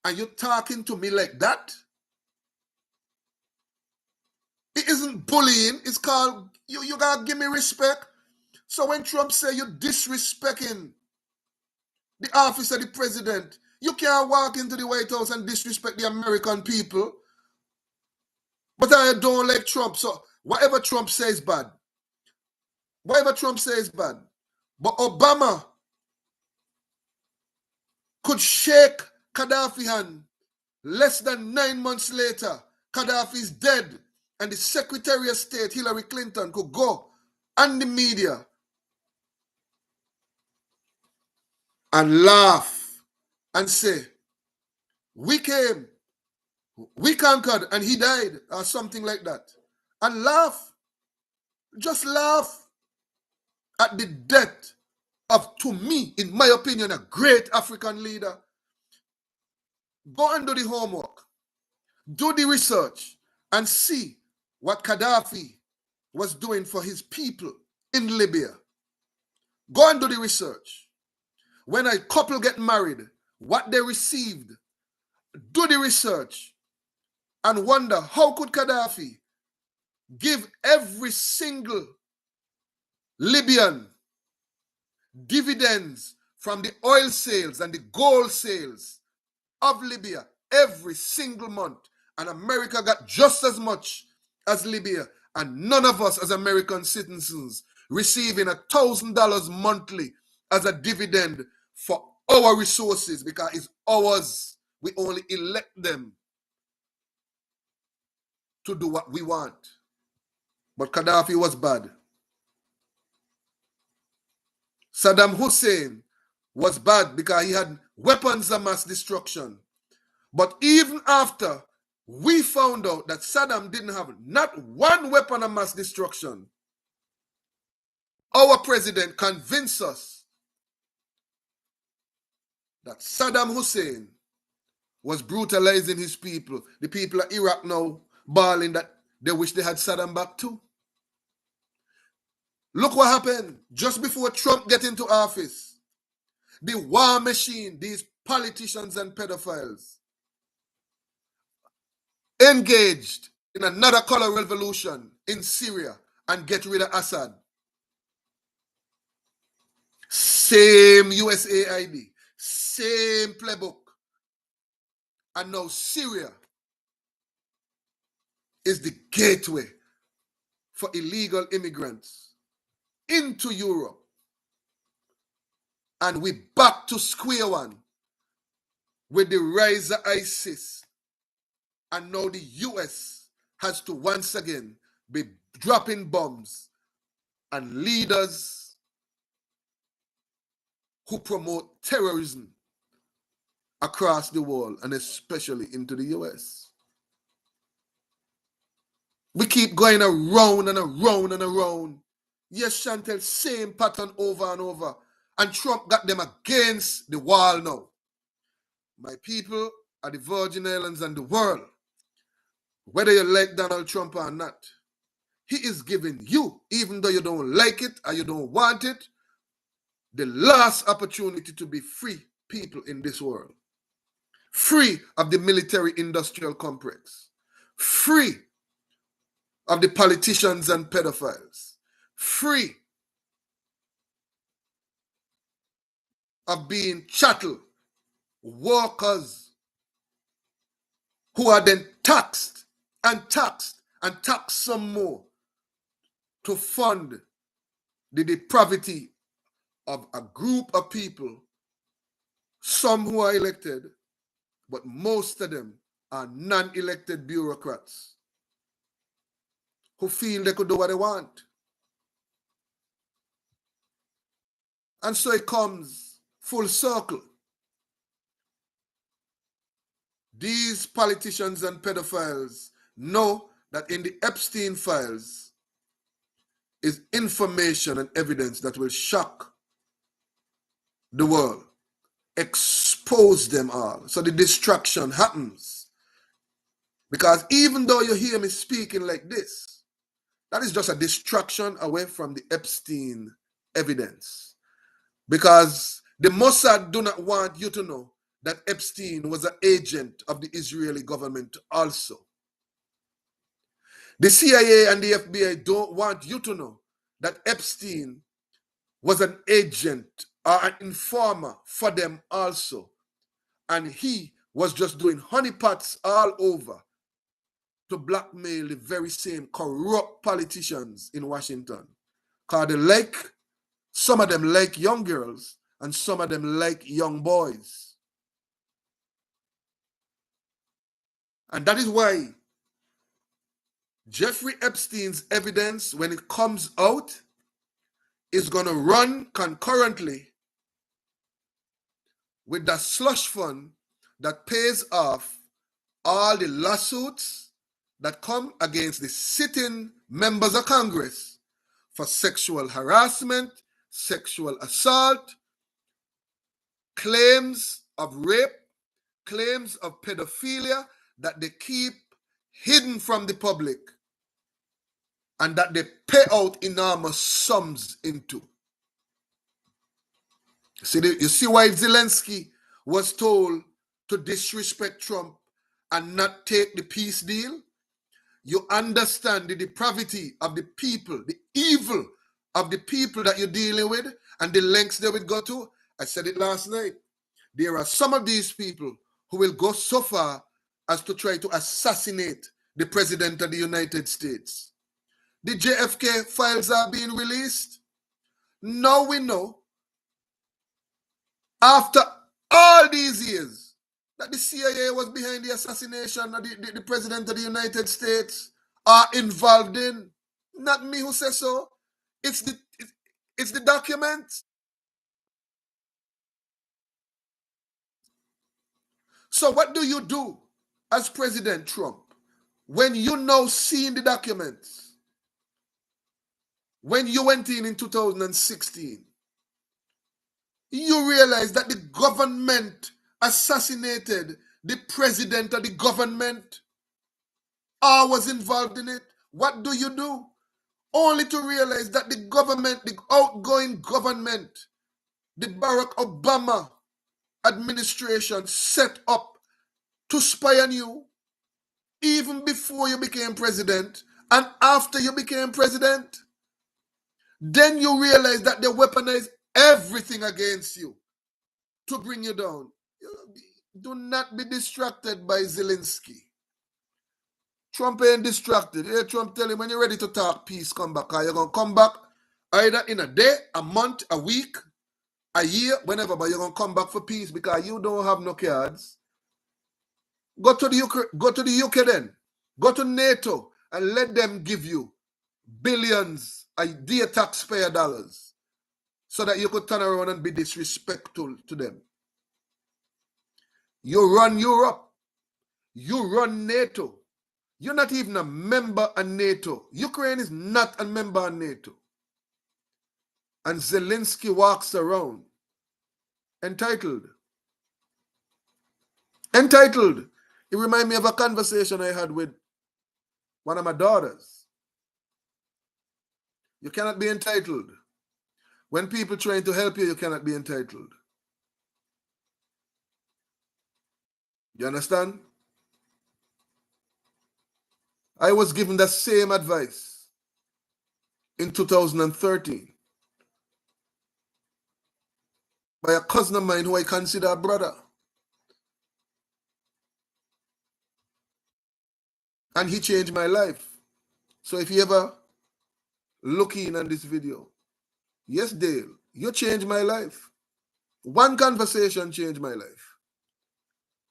And you're talking to me like that? It isn't bullying. It's called, you gotta give me respect. So when Trump say you're disrespecting the office of the president, you can't walk into the White House and disrespect the American people. But I don't like Trump. So whatever Trump says bad. Whatever Trump says bad. But Obama could shake Gaddafi's hand. Less than 9 months later, Gaddafi is dead. And the Secretary of State, Hillary Clinton, could go on the media and laugh and say, we came, we conquered, and he died, or something like that. And laugh, just laugh at the death of, to me, in my opinion, a great African leader. Go and do the homework, do the research, and see what Gaddafi was doing for his people in Libya. Go and do the research. When a couple get married, what they received, do the research and wonder how could Gaddafi give every single Libyan dividends from the oil sales and the gold sales of Libya every single month, and America got just as much as Libya, and none of us as American citizens receiving $1,000 monthly as a dividend for our resources because it's ours. We only elect them to do what we want. But Gaddafi was bad. Saddam Hussein was bad because he had weapons of mass destruction. But even after we found out that Saddam didn't have not one weapon of mass destruction, our president convinced us that Saddam Hussein was brutalizing his people. The people of Iraq now bawling that they wish they had Saddam back too. Look what happened just before Trump get into office. The war machine, these politicians and pedophiles, engaged in another color revolution in Syria and get rid of Assad. Same USAID, same playbook. And now Syria is the gateway for illegal immigrants into Europe. And we back to square one with the rise of ISIS. And now the US has to once again be dropping bombs on leaders who promote terrorism across the world and especially into the US. We keep going around and around and around. Yes, Chantel, same pattern over and over. And Trump got them against the wall now. My people are the Virgin Islands and the world. Whether you like Donald Trump or not, he is giving you, even though you don't like it or you don't want it, the last opportunity to be free people in this world. Free of the military-industrial complex. Free of the politicians and pedophiles. Free of being chattel workers who are then taxed and taxed and taxed some more to fund the depravity of a group of people, some who are elected, but most of them are non-elected bureaucrats who feel they could do what they want. And so it comes full circle. These politicians and pedophiles know that in the Epstein files is information and evidence that will shock the world, expose them all. So the distraction happens. Because even though you hear me speaking like this, that is just a distraction away from the Epstein evidence. Because the Mossad do not want you to know that Epstein was an agent of the Israeli government also. The CIA and the FBI don't want you to know that Epstein was an agent or an informer for them also. And he was just doing honeypots all over to blackmail the very same corrupt politicians in Washington. Because they like, some of them like young girls and some of them like young boys. And that is why Jeffrey Epstein's evidence, when it comes out, is going to run concurrently with the slush fund that pays off all the lawsuits that come against the sitting members of Congress for sexual harassment, sexual assault, claims of rape, claims of pedophilia that they keep hidden from the public and that they pay out enormous sums into. You see why Zelensky was told to disrespect Trump and not take the peace deal? You understand the depravity of the people, the evil of the people that you're dealing with, and the lengths they would go to. I said it last night. There are some of these people who will go so far as to try to assassinate the President of the United States. The JFK files are being released. Now we know, after all these years, that the CIA was behind the assassination of the President of the United States, are involved in. Not me who says so. It's the documents. So what do you do as President Trump when you now seeing the documents? When you went in 2016, you realize that the government assassinated the president of the government or was involved in it. What do you do? Only to realize that the government, the outgoing government, the Barack Obama administration set up to spy on you even before you became president and after you became president. Then you realize that they weaponize everything against you to bring you down. Do not be distracted by Zelensky. Trump ain't distracted. Hey, Trump tell him when you're ready to talk peace, come back. You're going to come back either in a day, a month, a week, a year, whenever, but you're going to come back for peace because you don't have no cards. Go to the UK then. Go to NATO and let them give you billions of dear taxpayer dollars so that you could turn around and be disrespectful to them. You run Europe. You run NATO. You're not even a member of NATO. Ukraine is not a member of NATO. And Zelensky walks around entitled. Entitled. It reminds me of a conversation I had with one of my daughters. You cannot be entitled. When people trying to help you, you cannot be entitled. You understand? I was given the same advice in 2013 by a cousin of mine who I consider a brother. And he changed my life. So if you ever look in on this video, yes, Dale, you changed my life. One conversation changed my life.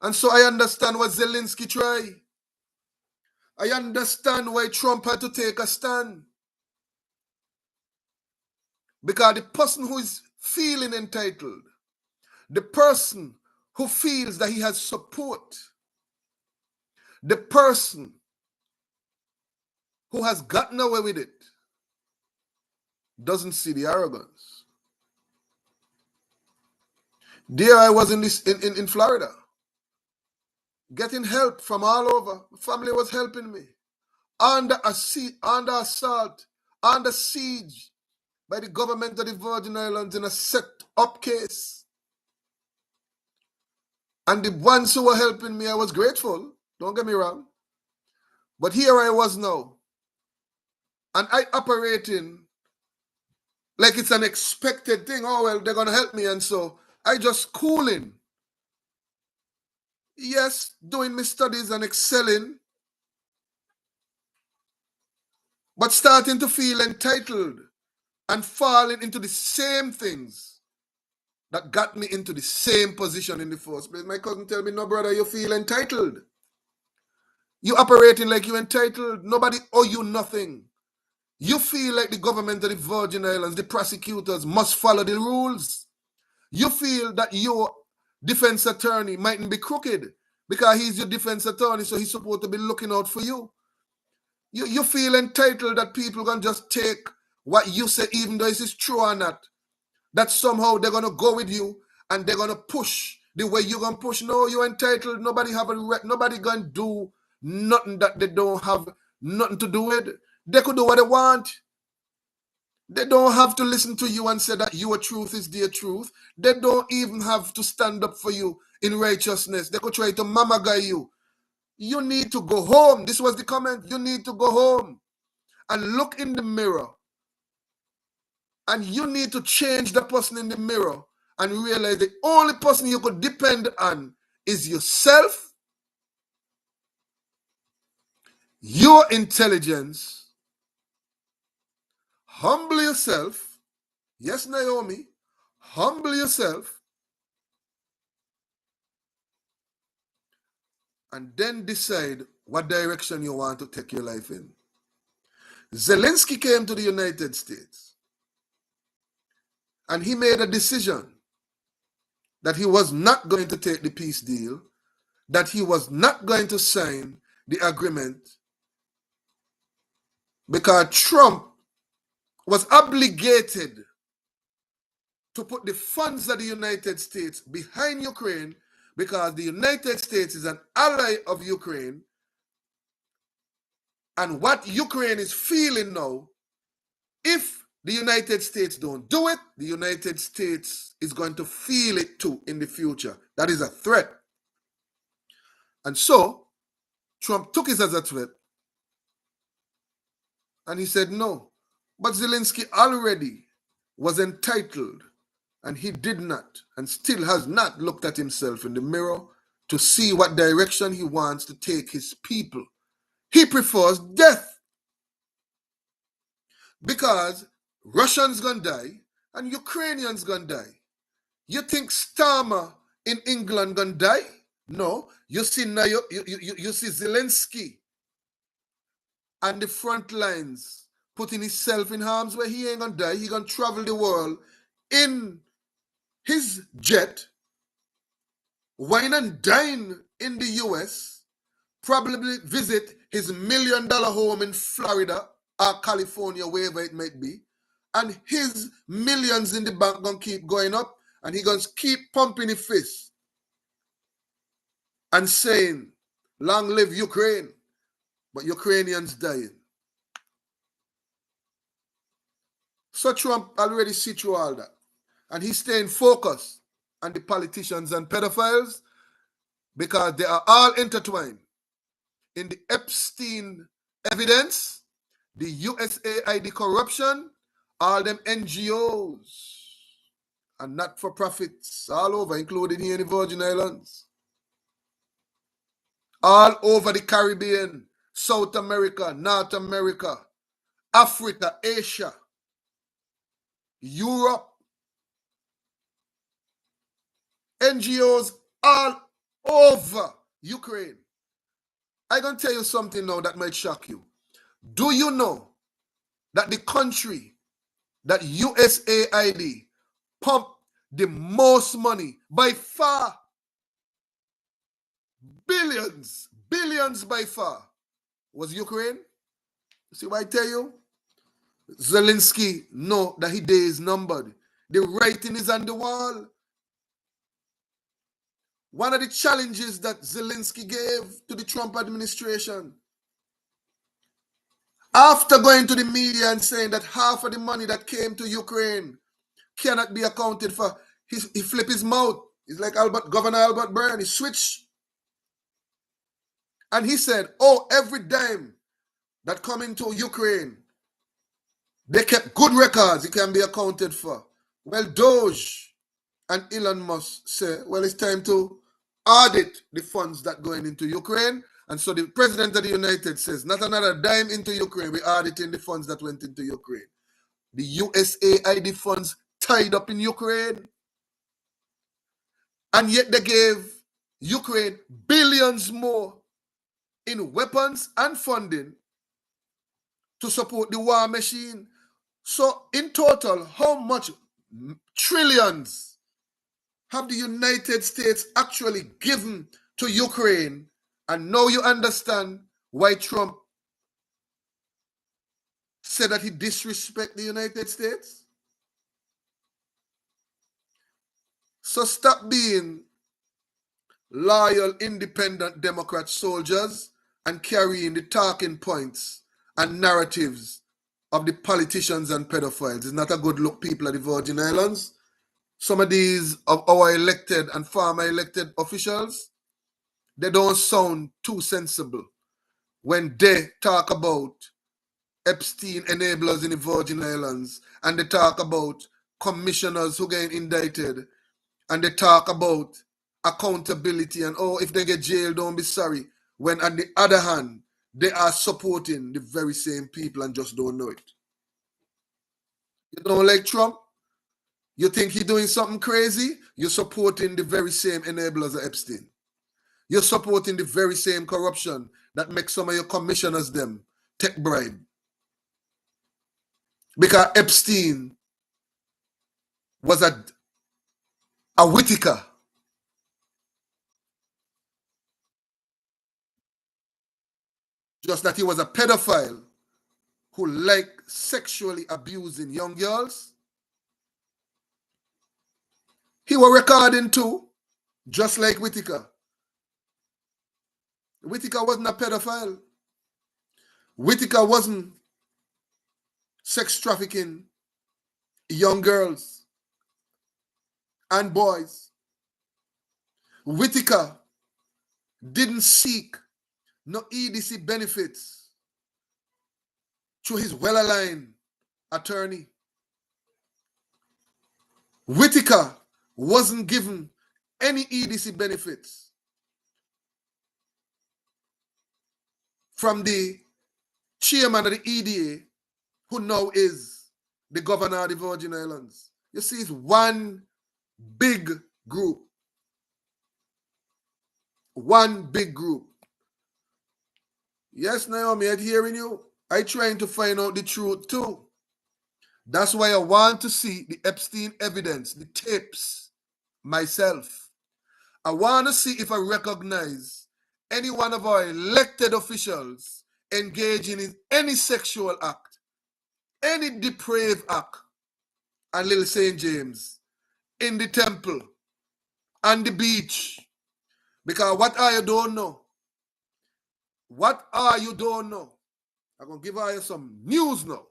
And so I understand what Zelensky tried. I understand why Trump had to take a stand. Because the person who is feeling entitled, the person who feels that he has support, the person who has gotten away with it, doesn't see the arrogance. There I was in Florida, getting help from all over. Family was helping me. Under assault, under siege by the government of the Virgin Islands in a set-up case. And the ones who were helping me, I was grateful. Don't get me wrong. But here I was now. And I operating like it's an expected thing. Oh, well, they're going to help me. And so I just cooling. Yes, doing my studies and excelling. But starting to feel entitled and falling into the same things that got me into the same position in the first place. My cousin tell me, no, brother, you feel entitled. You operating like you're entitled. Nobody owe you nothing. You feel like the government of the Virgin Islands, the prosecutors, must follow the rules. You feel that your defense attorney mightn't be crooked because he's your defense attorney, so he's supposed to be looking out for you. You feel entitled that people can just take what you say, even though it is true or not, that somehow they're going to go with you and they're going to push the way you're going to push. No, you're entitled. Nobody going to do nothing that they don't have nothing to do with. They could do what they want. They don't have to listen to you and say that your truth is their truth. They don't even have to stand up for you in righteousness. They could try to mamaga you. You need to go home. This was the comment. You need to go home and look in the mirror. And you need to change the person in the mirror and realize the only person you could depend on is yourself, your intelligence. Humble yourself. Yes, Naomi, humble yourself. And then decide what direction you want to take your life in. Zelensky came to the United States and he made a decision that he was not going to take the peace deal, that he was not going to sign the agreement because Trump was obligated to put the funds of the United States behind Ukraine because the United States is an ally of Ukraine. And what Ukraine is feeling now, if the United States don't do it, the United States is going to feel it too in the future. That is a threat. And so, Trump took it as a threat. And he said no. But Zelensky already was entitled, and he did not, and still has not looked at himself in the mirror to see what direction he wants to take his people. He prefers death. Because Russians gonna die and Ukrainians gonna die. You think Starmer in England gonna die? No. You see now you see Zelensky on the front lines putting himself in harm's way. He ain't gonna die. He gonna travel the world in his jet wine and dine in the US, probably visit his $1 million home in Florida or California, wherever it might be, and his millions in the bank gonna keep going up, and he gonna keep pumping his fist and saying, long live Ukraine, but Ukrainians dying. So Trump already see through all that, and he's staying focused on the politicians and pedophiles because they are all intertwined in the Epstein evidence, the USAID corruption, all them NGOs and not-for-profits all over, including here in the Virgin Islands, all over the Caribbean, South America, North America, Africa, Asia, Europe, NGOs all over Ukraine. I'm going to tell you something now that might shock you. Do you know that the country that USAID pumped the most money by far, billions by far, was Ukraine? See what I tell you? Zelensky know that his day is numbered. The writing is on the wall. One of the challenges that Zelensky gave to the Trump administration, after going to the media and saying that half of the money that came to Ukraine cannot be accounted for, he flipped his mouth. He's like Governor Albert Byrne. He switched. And he said, oh, every dime that come into Ukraine, they kept good records. It can be accounted for. Well, Doge and Elon Musk say, well, it's time to audit the funds that going into Ukraine. And so the president of the United States, not another dime into Ukraine, we auditing the funds that went into Ukraine. The USAID funds tied up in Ukraine. And yet they gave Ukraine billions more in weapons and funding to support the war machine. So in total, how much trillions have the United States actually given to Ukraine? And now you understand why Trump said that he disrespects the United States? So stop being loyal, independent Democrat soldiers and carrying the talking points and narratives of the politicians and pedophiles. It's not a good look, people of the Virgin Islands. Some of these of our elected and former elected officials, they don't sound too sensible when they talk about Epstein enablers in the Virgin Islands, and they talk about commissioners who get indicted, and they talk about accountability and, oh, if they get jailed, don't be sorry. When on the other hand, they are supporting the very same people and just don't know it. You don't like Trump? You think he's doing something crazy? You're supporting the very same enablers of Epstein. You're supporting the very same corruption that makes some of your commissioners them take bribe. Because Epstein was a Whittaker. Just that he was a pedophile who liked sexually abusing young girls. He was recording too, just like Whittaker. Whittaker wasn't a pedophile. Whittaker wasn't sex trafficking young girls and boys. Whittaker didn't seek no EDC benefits through his well-aligned attorney. Whittaker wasn't given any EDC benefits from the chairman of the EDA, who now is the governor of the Virgin Islands. You see, it's one big group. One big group. Yes, Naomi, I'm hearing you. I'm trying to find out the truth too. That's why I want to see the Epstein evidence, the tapes, myself. I want to see if I recognize any one of our elected officials engaging in any sexual act, any depraved act, and Little St. James, in the temple, on the beach. Because what are you don't know? What are you don't know? I'm going to give you some news now.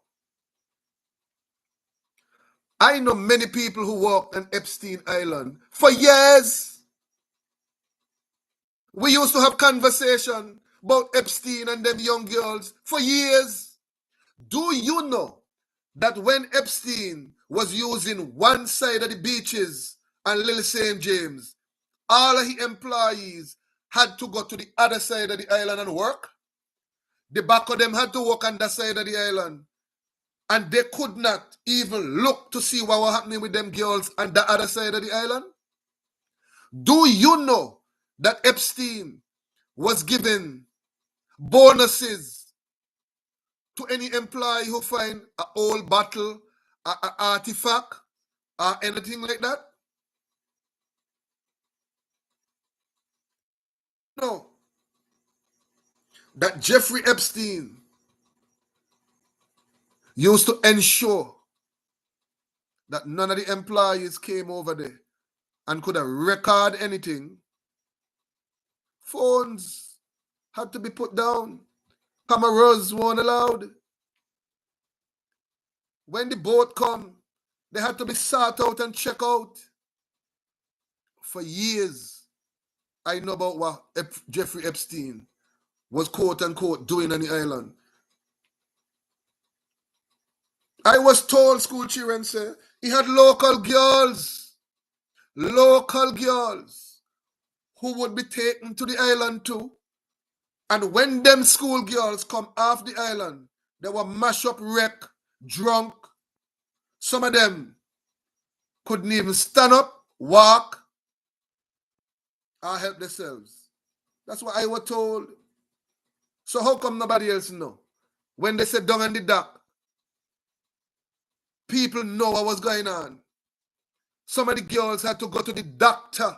I know many people who walked on Epstein Island for years. We used to have conversation about Epstein and them young girls for years. Do you know that when Epstein was using one side of the beaches and Little St. James, all of his employees had to go to the other side of the island and work? The back of them had to work on that side of the island. And they could not even look to see what was happening with them girls on the other side of the island? Do you know that Epstein was giving bonuses to any employee who find an old bottle, an artifact, or anything like that? No. That Jeffrey Epstein used to ensure that none of the employees came over there and could have record anything. Phones had to be put down. Cameras weren't allowed. When the boat come, they had to be sought out and checked out. For years, I know about what Jeffrey Epstein was quote unquote doing on the island. I was told, school children say, he had local girls who would be taken to the island too. And when them school girls come off the island, they were mash up, wreck, drunk. Some of them couldn't even stand up, walk, or help themselves. That's what I was told. So how come nobody else know? When they said down on the dock, people know what was going on. Some of the girls had to go to the doctor,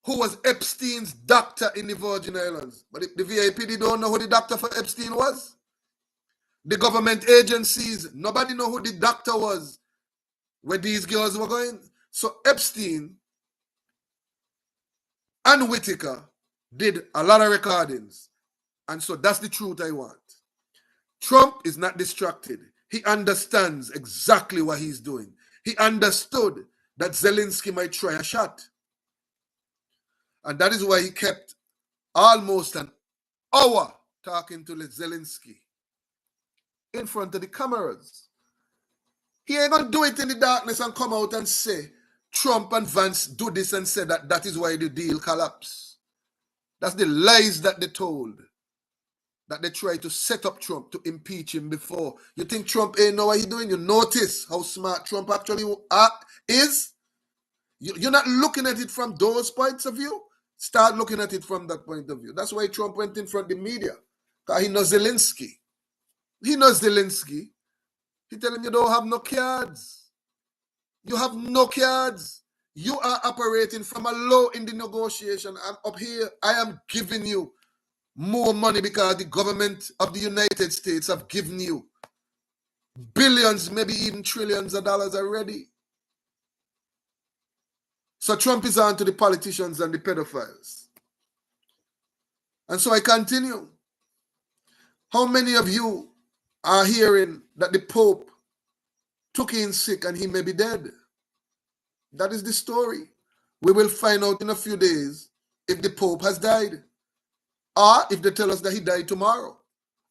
who was Epstein's doctor in the Virgin Islands. But the VIP, they don't know who the doctor for Epstein was. The government agencies, nobody know who the doctor was where these girls were going. So Epstein and Whitaker did a lot of recordings. And so that's the truth I want. Trump is not distracted. He understands exactly what he's doing. He understood that Zelensky might try a shot. And that is why he kept almost an hour talking to Zelensky in front of the cameras. He ain't going to do it in the darkness and come out and say, Trump and Vance do this and say that is why the deal collapsed. That's the lies that they told. That they tried to set up Trump to impeach him before. You think Trump ain't know what he's doing? You notice how smart Trump actually is? You're not looking at it from those points of view. Start looking at it from that point of view. That's why Trump went in front of the media. Because he knows Zelensky. He knows Zelensky. He tell him you don't have no cards. You have no cards. You are operating from a low in the negotiation. I'm up here. I am giving you more money because the government of the United States have given you billions, maybe even trillions of dollars already. So Trump is on to the politicians and the pedophiles. And so I continue. How many of you are hearing that the Pope took in sick and he may be dead? That is the story. We will find out in a few days if the Pope has died. Or if they tell us that he died tomorrow.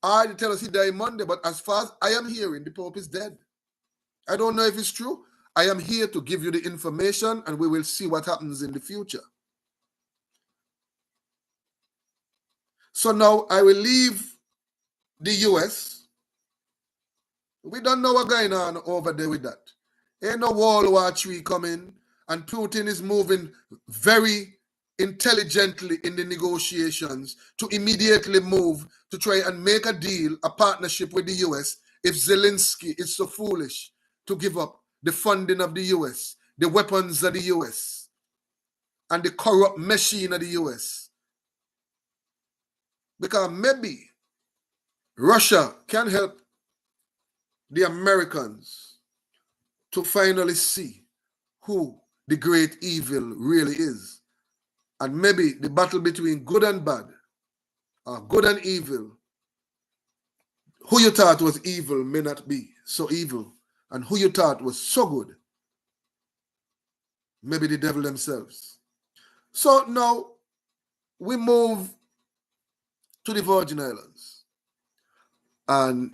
Or they tell us he died Monday. But as far as I am hearing, the Pope is dead. I don't know if it's true. I am here to give you the information and we will see what happens in the future. So now I will leave the US. We don't know what's going on over there with that. Ain't no World War III coming, and Putin is moving very intelligently in the negotiations to immediately move to try and make a deal, a partnership with the US if Zelensky is so foolish to give up the funding of the US, the weapons of the US. and the corrupt machine of the US. Because maybe Russia can help the Americans to finally see who the great evil really is. And maybe the battle between good and bad, or good and evil, who you thought was evil may not be so evil, and who you thought was so good, maybe the devil themselves. So now we move to the Virgin Islands. And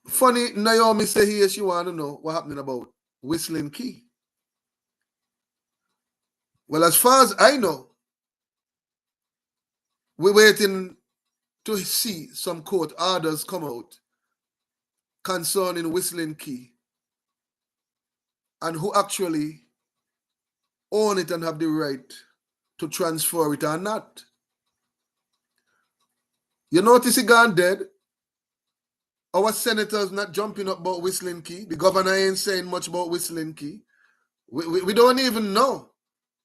funny, Naomi say here she want to know what happening about Whistling Key. Well, as far as I know, we're waiting to see some court orders come out concerning Whistling Key and who actually own it and have the right to transfer it or not. You notice he gone dead? Our senators not jumping up about Whistling Key. The governor ain't saying much about Whistling Key. We don't even know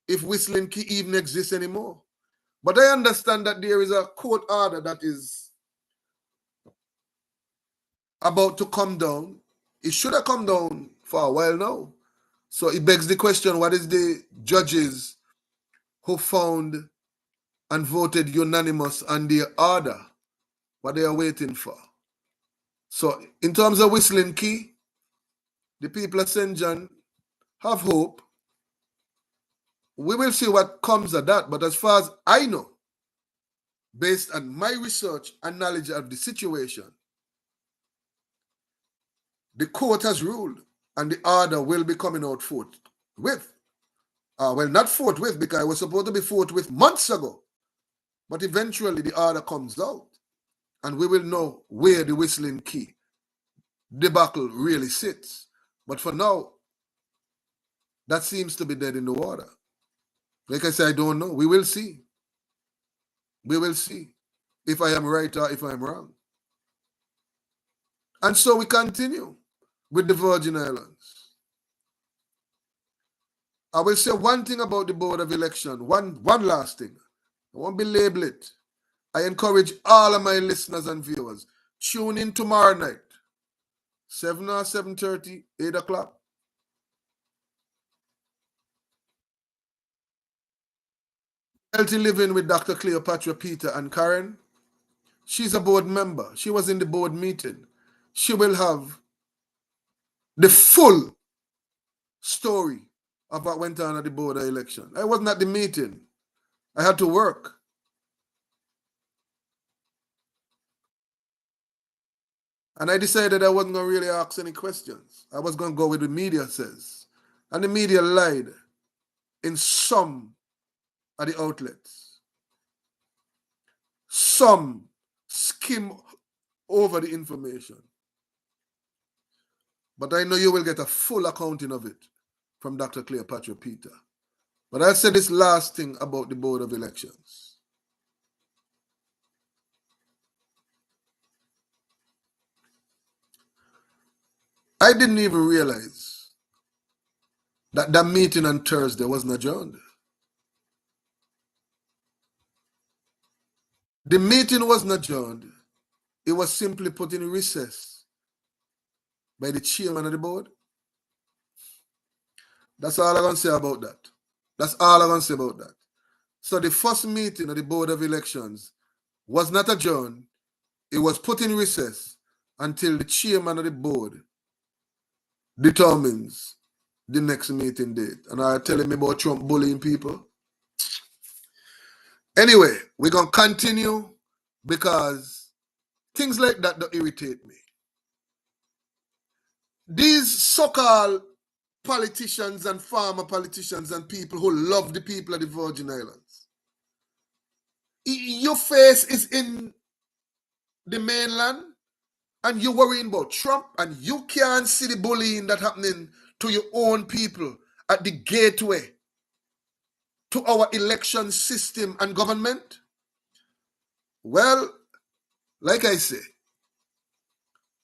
if Whistling Key even exists anymore. But I understand that there is a court order that is about to come down. It should have come down for a while now. So it begs the question, what is the judges who found and voted unanimous on the order, what they are waiting for? So in terms of Whistling Key, the people of St. John have hope. We will see what comes of that. But as far as I know, based on my research and knowledge of the situation, the court has ruled and the order will be coming out forthwith. Well, not forthwith, because it was supposed to be forthwith months ago. But eventually the order comes out and we will know where the Whistling Key debacle really sits. But for now, that seems to be dead in the water. Like I said, I don't know. We will see. We will see if I am right or if I am wrong. And so we continue with the Virgin Islands. I will say one thing about the Board of Election, one last thing. I won't belabor it. I encourage all of my listeners and viewers, tune in tomorrow night, 7 or 7:30, 8 o'clock. Healthy Living with Dr. Cleopatra, Peter, and Karen. She's a board member. She was in the board meeting. She will have the full story of what went on at the board of election. I wasn't at the meeting. I had to work. And I decided I wasn't going to really ask any questions. I was going to go with the media says. And the media lied in some of the outlets. Some skim over the information. But I know you will get a full accounting of it from Dr. Cleopatra Peter. But I'll say this last thing about the Board of Elections. I didn't even realize that that meeting on Thursday wasn't adjourned. The meeting wasn't adjourned. It was simply put in recess by the chairman of the board. That's all I'm going to say about that. That's all I'm going to say about that. So the first meeting of the Board of Elections was not adjourned. It was put in recess until the chairman of the board determines the next meeting date. And I'm telling me about Trump bullying people. Anyway, we're going to continue because things like that don't irritate me. These so-called politicians and former politicians and people who love the people of the Virgin Islands, your face is in the mainland and you're worrying about Trump and you can't see the bullying that's happening to your own people at the gateway to our election system and government. Well, like I say,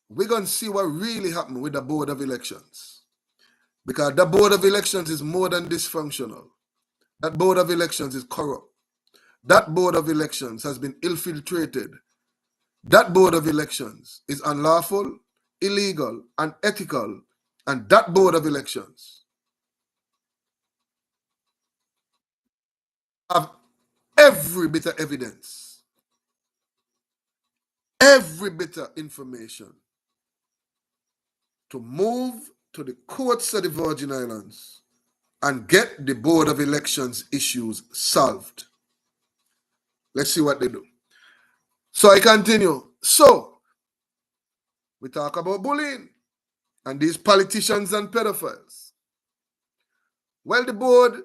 we're going to see what really happened with the Board of Elections. Because the Board of Elections is more than dysfunctional. That board of elections is corrupt. That board of elections has been infiltrated. That board of elections is unlawful, illegal, unethical, and that board of elections have every bit of evidence, every bit of information to move to the courts of the Virgin Islands and get the board of elections issues solved. Let's see what they do. So I continue. So we talk about bullying and these politicians and pedophiles. Well, the board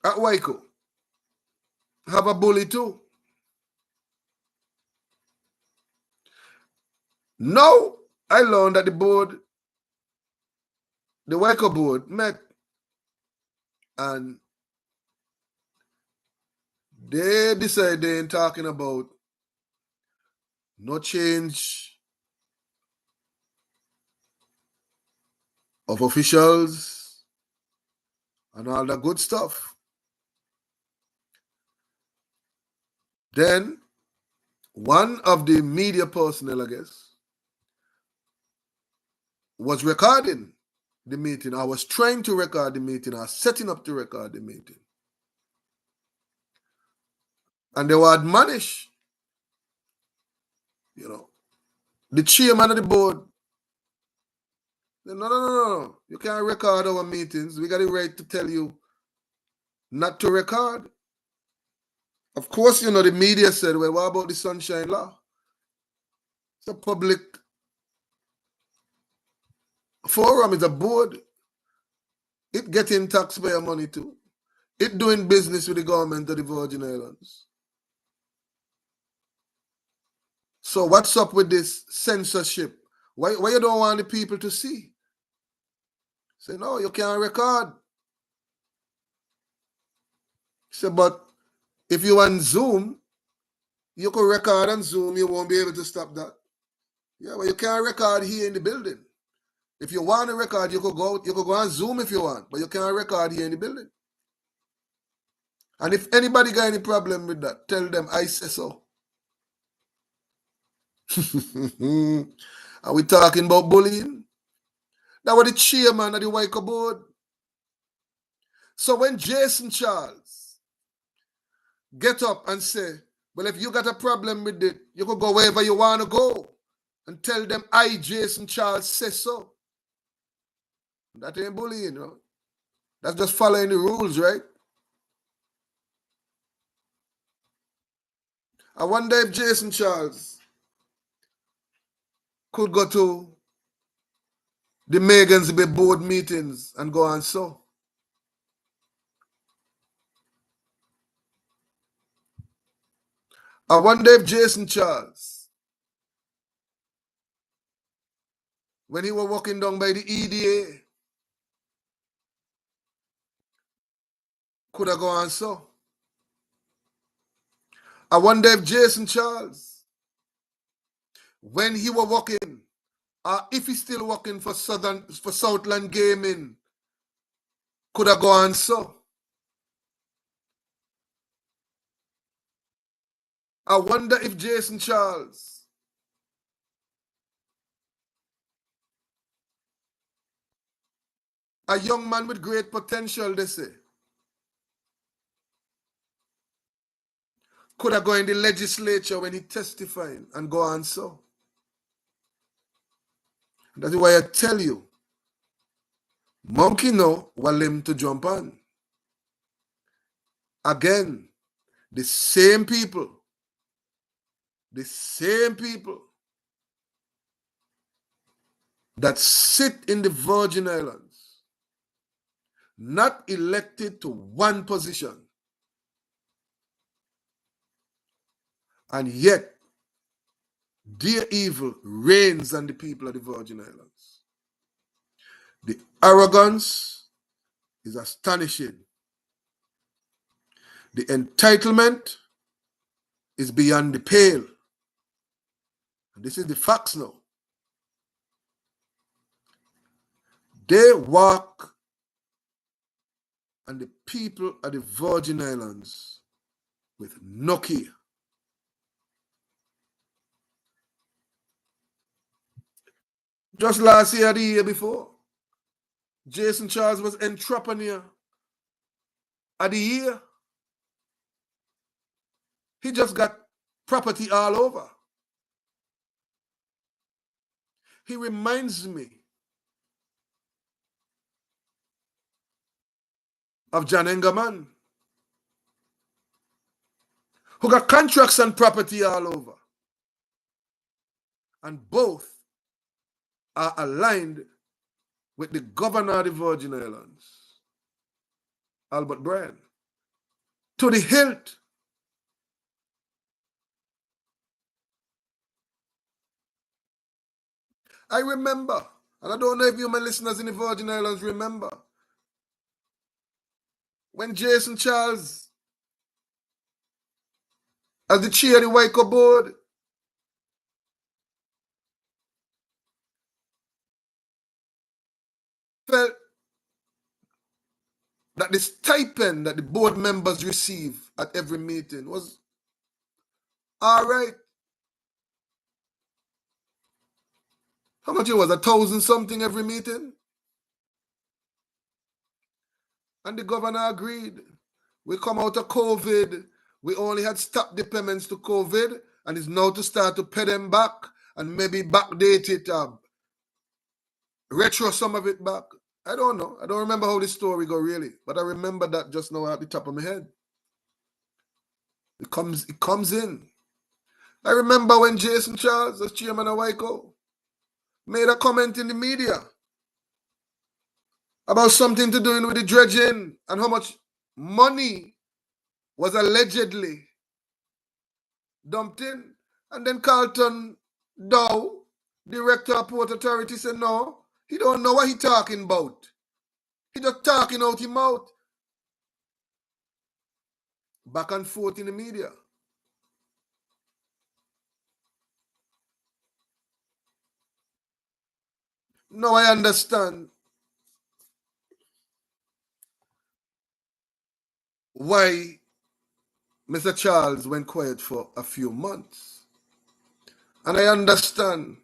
at Waiko have a bully too. Now I learned that the Waiko board met and they decided they ain't talking about no change of officials and all that good stuff. Then one of the media personnel, I guess, was recording the meeting. I was trying to record the meeting. I was setting up to record the meeting. And they were admonished, the chairman of the board. No. You can't record our meetings. We got the right to tell you not to record. Of course, the media said, well, what about the Sunshine Law? It's a public forum. It's a board. It getting taxpayer money too. It doing business with the government of the Virgin Islands. So what's up with this censorship? Why you don't want the people to see? Say, no, you can't record. Say, but if you on Zoom, you can record on Zoom, you won't be able to stop that. Yeah, but you can't record here in the building. If you want to record, you could go on Zoom if you want, but you can't record here in the building. And if anybody got any problem with that, tell them I say so. Are we talking about bullying? That was the chairman of the Waiko board. So when Jason Charles get up and say, well, if you got a problem with it, you could go wherever you want to go and tell them I, Jason Charles, say so. That ain't bullying, That's just following the rules, right? I wonder if Jason Charles could go to the Megan's Bay board meetings and go on so. I wonder if Jason Charles, when he was walking down by the EDA, could have gone so. I wonder if Jason Charles, when he was walking, if he's still working for Southland Gaming, could have gone so. I wonder if Jason Charles, a young man with great potential, they say, could have gone in the legislature when he testified and go on so. That's why I tell you, monkey know what him to jump on. Again, the same people that sit in the Virgin Islands, not elected to one position, and yet their evil reigns on the people of the Virgin Islands. The arrogance is astonishing. The entitlement is beyond the pale. And this is the facts now. They walk and the people of the Virgin Islands with no care. Just last year, the year before, Jason Charles was entrepreneur of the year. He just got property all over. He reminds me of John Engerman, who got contracts and property all over. And both are aligned with the governor of the Virgin Islands, Albert Bryan, to the hilt. I remember, and I don't know if you, my listeners in the Virgin Islands, remember, when Jason Charles, as the chair of the Waco board, felt that the stipend that the board members receive at every meeting was all right. How much it was? 1,000 something every meeting? And the governor agreed. We come out of COVID. We only had stopped the payments to COVID, and it's now to start to pay them back and maybe backdate it, retro some of it back. I don't know. I don't remember how the story go really, but I remember that just now at the top of my head. It comes in. I remember when Jason Charles, as chairman of Waco, made a comment in the media about something to do with the dredging and how much money was allegedly dumped in. And then Carlton Dow, director of Port Authority, said no, he don't know what he talking about. He just talking out his mouth. Back and forth in the media. Now I understand why Mr. Charles went quiet for a few months. And I understand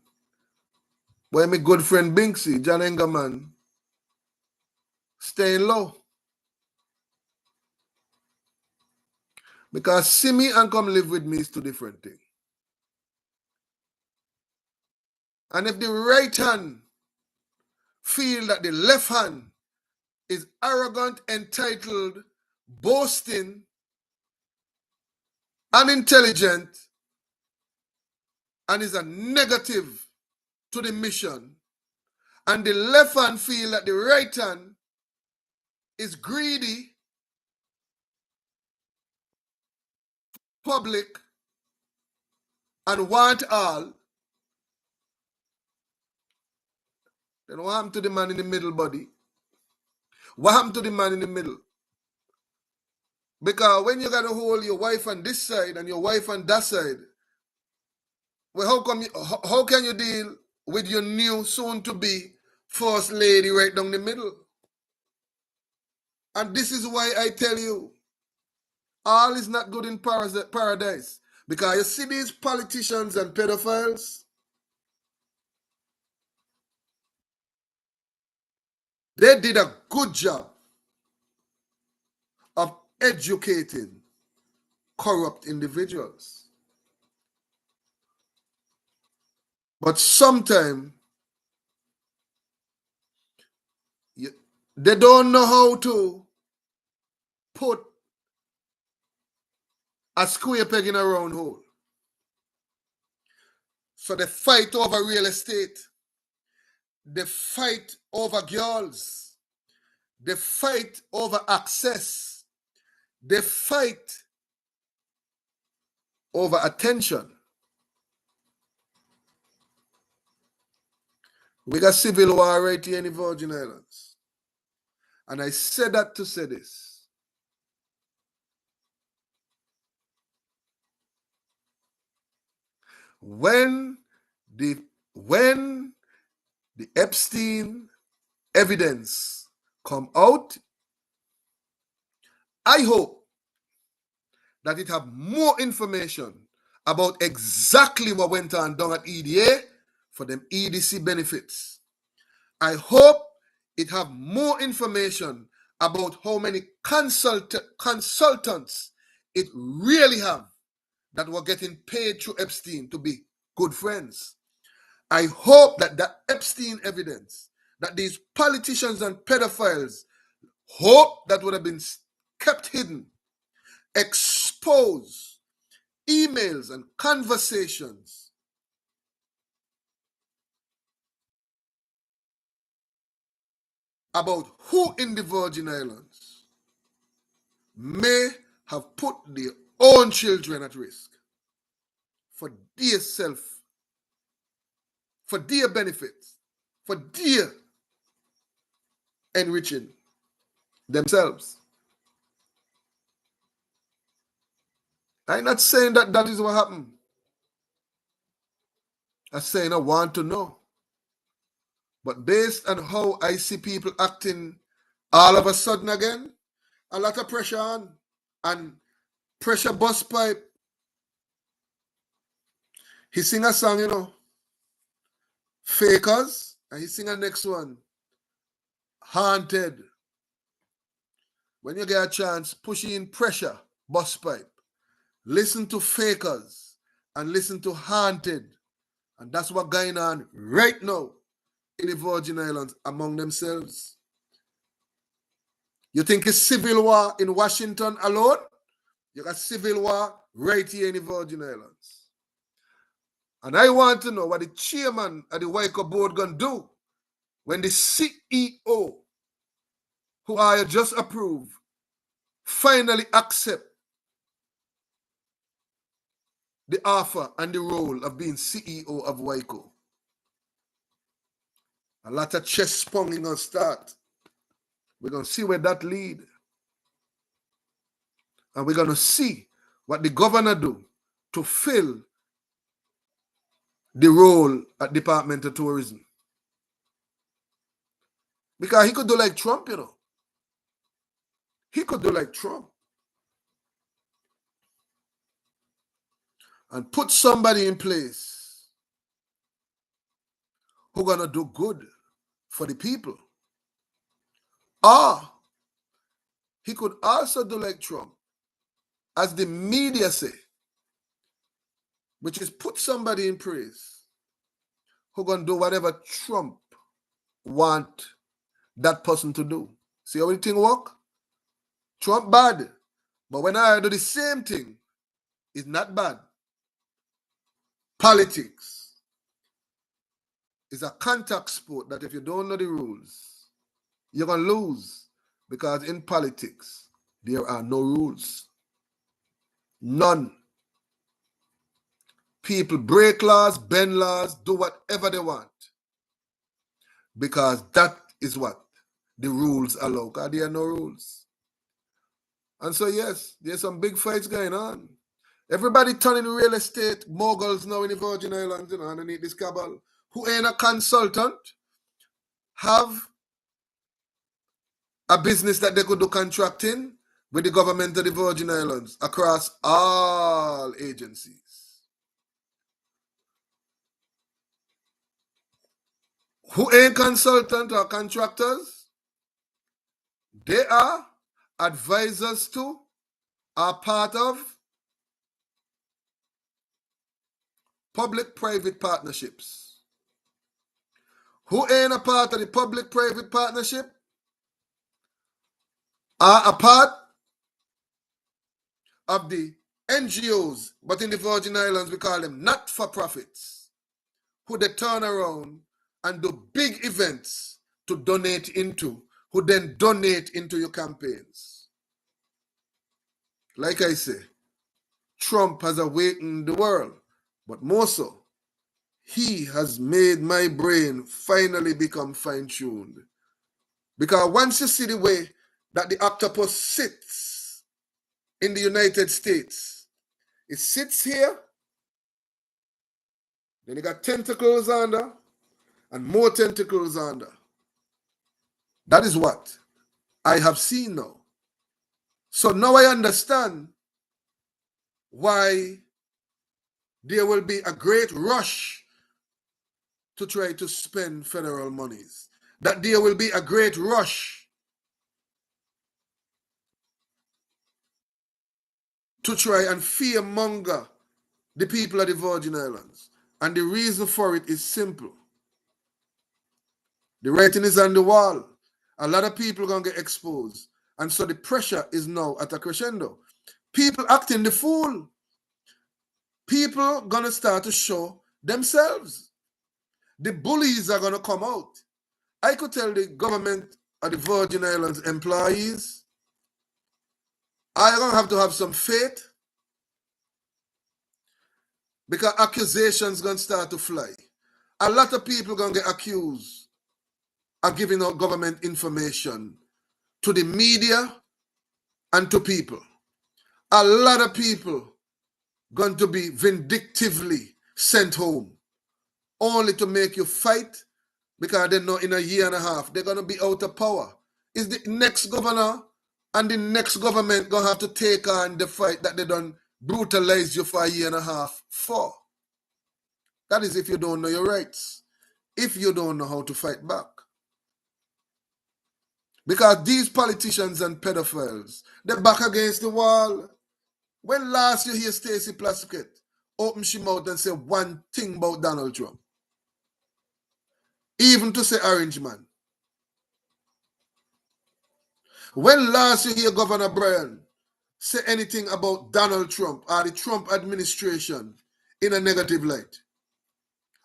why my good friend Binksy, John Engerman, staying low. Because see me and come live with me is two different things. And if the right hand feel that the left hand is arrogant, entitled, boasting, unintelligent, and is a negative to the mission, and the left hand feel that the right hand is greedy, public, and want all, then what happened to the man in the middle, buddy? What happened to the man in the middle? Because when you got to hold your wife on this side and your wife on that side, well, how can you deal with your new soon-to-be first lady right down the middle? And this is why I tell you, all is not good in paradise. Because you see these politicians and pedophiles, they did a good job of educating corrupt individuals. But sometimes they don't know how to put a square peg in a round hole. So they fight over real estate. They fight over girls. They fight over access. They fight over attention. We got civil war right here in the Virgin Islands. And I said that to say this. When the Epstein evidence come out, I hope that it have more information about exactly what went on down at EDA for them EDC benefits. I hope it have more information about how many consultants it really have that were getting paid through Epstein to be good friends. I hope that the Epstein evidence that these politicians and pedophiles hope that would have been kept hidden, expose emails and conversations about who in the Virgin Islands may have put their own children at risk for their self, for their benefits, for their enriching themselves. I'm not saying that that is what happened. I'm saying I want to know. But based on how I see people acting all of a sudden again, a lot of pressure on, and pressure bust pipe. He sing a song, you know, Fakers, and he sing a next one, Haunted. When you get a chance, push in pressure, bust pipe. Listen to Fakers and listen to Haunted. And that's what's going on right now in the Virgin Islands among themselves. You think it's civil war in Washington alone? You got civil war right here in the Virgin Islands. And I want to know what the chairman of the WICO board gonna do when the CEO, who I just approved, finally accept the offer and the role of being CEO of WICO. A lot of chest pounding gonna start. We're gonna see where that lead. And we're gonna see what the governor do to fill the role at Department of Tourism. Because he could do like Trump, you know. He could do like Trump. And put somebody in place who gonna do good for the people. Or he could also do like Trump, as the media say, which is put somebody in place who gonna do whatever Trump want that person to do. See how the thing work? Trump bad, but when I do the same thing, it's not bad. Politics is a contact sport that if you don't know the rules, you're gonna lose, because in politics there are no rules. None. People break laws, bend laws, do whatever they want, because that is what the rules allow, because there are no rules. And so yes, there's some big fights going on. Everybody turning real estate moguls now in the Virgin Islands, you know, underneath this cabal, who ain't a consultant, have a business that they could do contracting with the government of the Virgin Islands across all agencies. Who ain't consultant or contractors, they are advisors to, are part of public-private partnerships. Who ain't a part of the public-private partnership are a part of the NGOs, but in the Virgin Islands we call them not-for-profits, who they turn around and do big events to donate into, who then donate into your campaigns. Like I say, Trump has awakened the world, but more so, he has made my brain finally become fine-tuned. Because once you see the way that the octopus sits in the United States, it sits here, then it got tentacles under, and more tentacles under. That is what I have seen now. So now I understand why there will be a great rush to try to spend federal monies. That there will be a great rush to try and fearmonger the people of the Virgin Islands. And the reason for it is simple. The writing is on the wall. A lot of people are going to get exposed. And so the pressure is now at a crescendo. People acting the fool. People going to start to show themselves. The bullies are going to come out. I could tell the government of the Virgin Islands employees, I'm going to have some faith, because accusations going to start to fly. A lot of people going to get accused of giving out government information to the media and to people. A lot of people going to be vindictively sent home, only to make you fight, because they know in a year and a half they're going to be out of power. Is the next governor and the next government going to have to take on the fight that they done brutalized you for a year and a half for? That is if you don't know your rights, if you don't know how to fight back. Because these politicians and pedophiles, they're back against the wall. When last you hear Stacey Plaskett open she mouth and say one thing about Donald Trump? Even to say Orange Man. When last you hear Governor Bryan say anything about Donald Trump or the Trump administration in a negative light?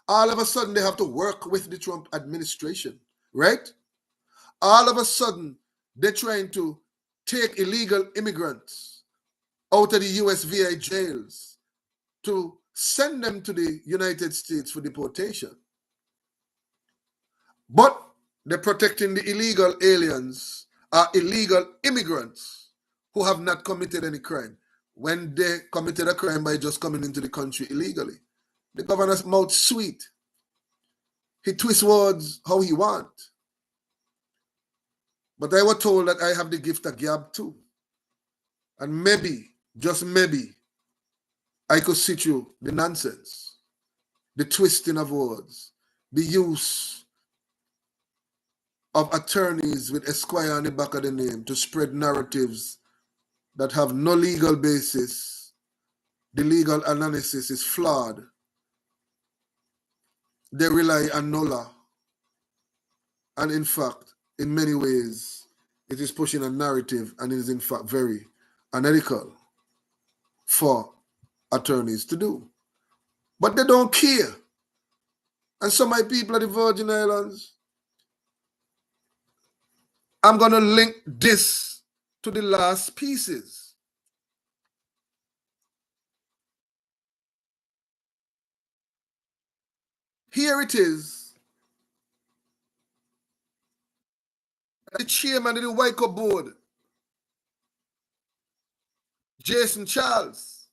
All of a sudden they have to work with the Trump administration, right? All of a sudden they're trying to take illegal immigrants out of the US VA jails to send them to the United States for deportation. But they're protecting the illegal aliens or illegal immigrants who have not committed any crime, when they committed a crime by just coming into the country illegally. The governor's mouth sweet. He twists words how he wants. But I was told that I have the gift of gab too. And maybe, just maybe, I could see through the nonsense, the twisting of words, the use of attorneys with Esquire on the back of the name to spread narratives that have no legal basis. The legal analysis is flawed. They rely on no law. And in fact, in many ways, it is pushing a narrative, and it is in fact very unethical for attorneys to do. But they don't care. And so my people at the Virgin Islands, I'm going to link this to the last pieces. Here it is. The chairman of the WICO board, Jason Charles,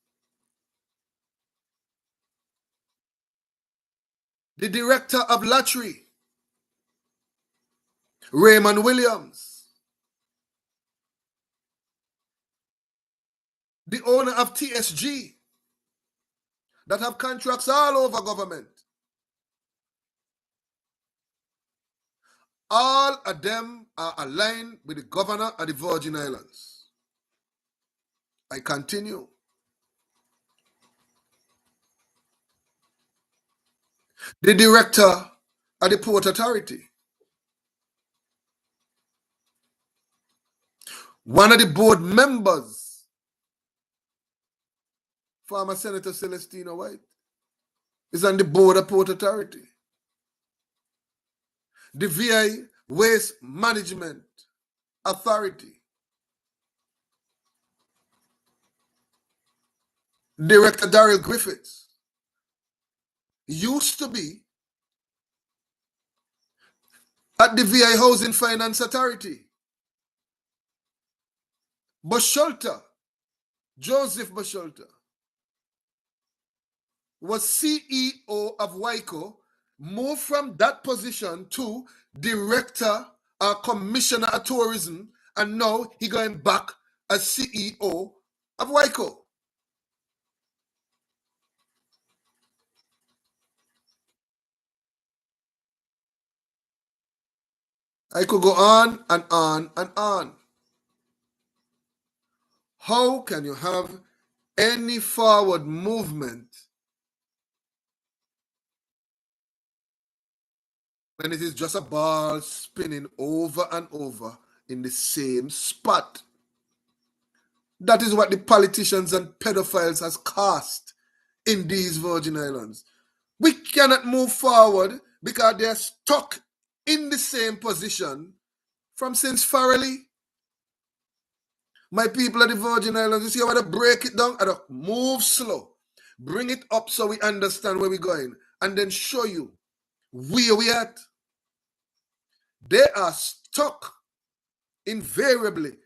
the director of lottery, Raymond Williams, the owner of TSG, that have contracts all over government. All of them are aligned with the governor of the Virgin Islands. I continue. The director of the Port Authority, one of the board members, former Senator Celestina White, is on the board of Port Authority. The VI Waste Management Authority, Director Daryl Griffiths, used to be at the VI Housing Finance Authority. Bosholta, Joseph Bosholta, was CEO of WICO, moved from that position to director or commissioner of tourism, and now he going back as CEO of WICO. I could go on and on and on. How can you have any forward movement when it is just a ball spinning over and over in the same spot? That is what the politicians and pedophiles has cast in these Virgin Islands. We cannot move forward because they are stuck in the same position from since Farrelly. My people at the Virgin Islands, you see how I break it down? I move slow. Bring it up so we understand where we're going. And then show you where we at. They are stuck invariably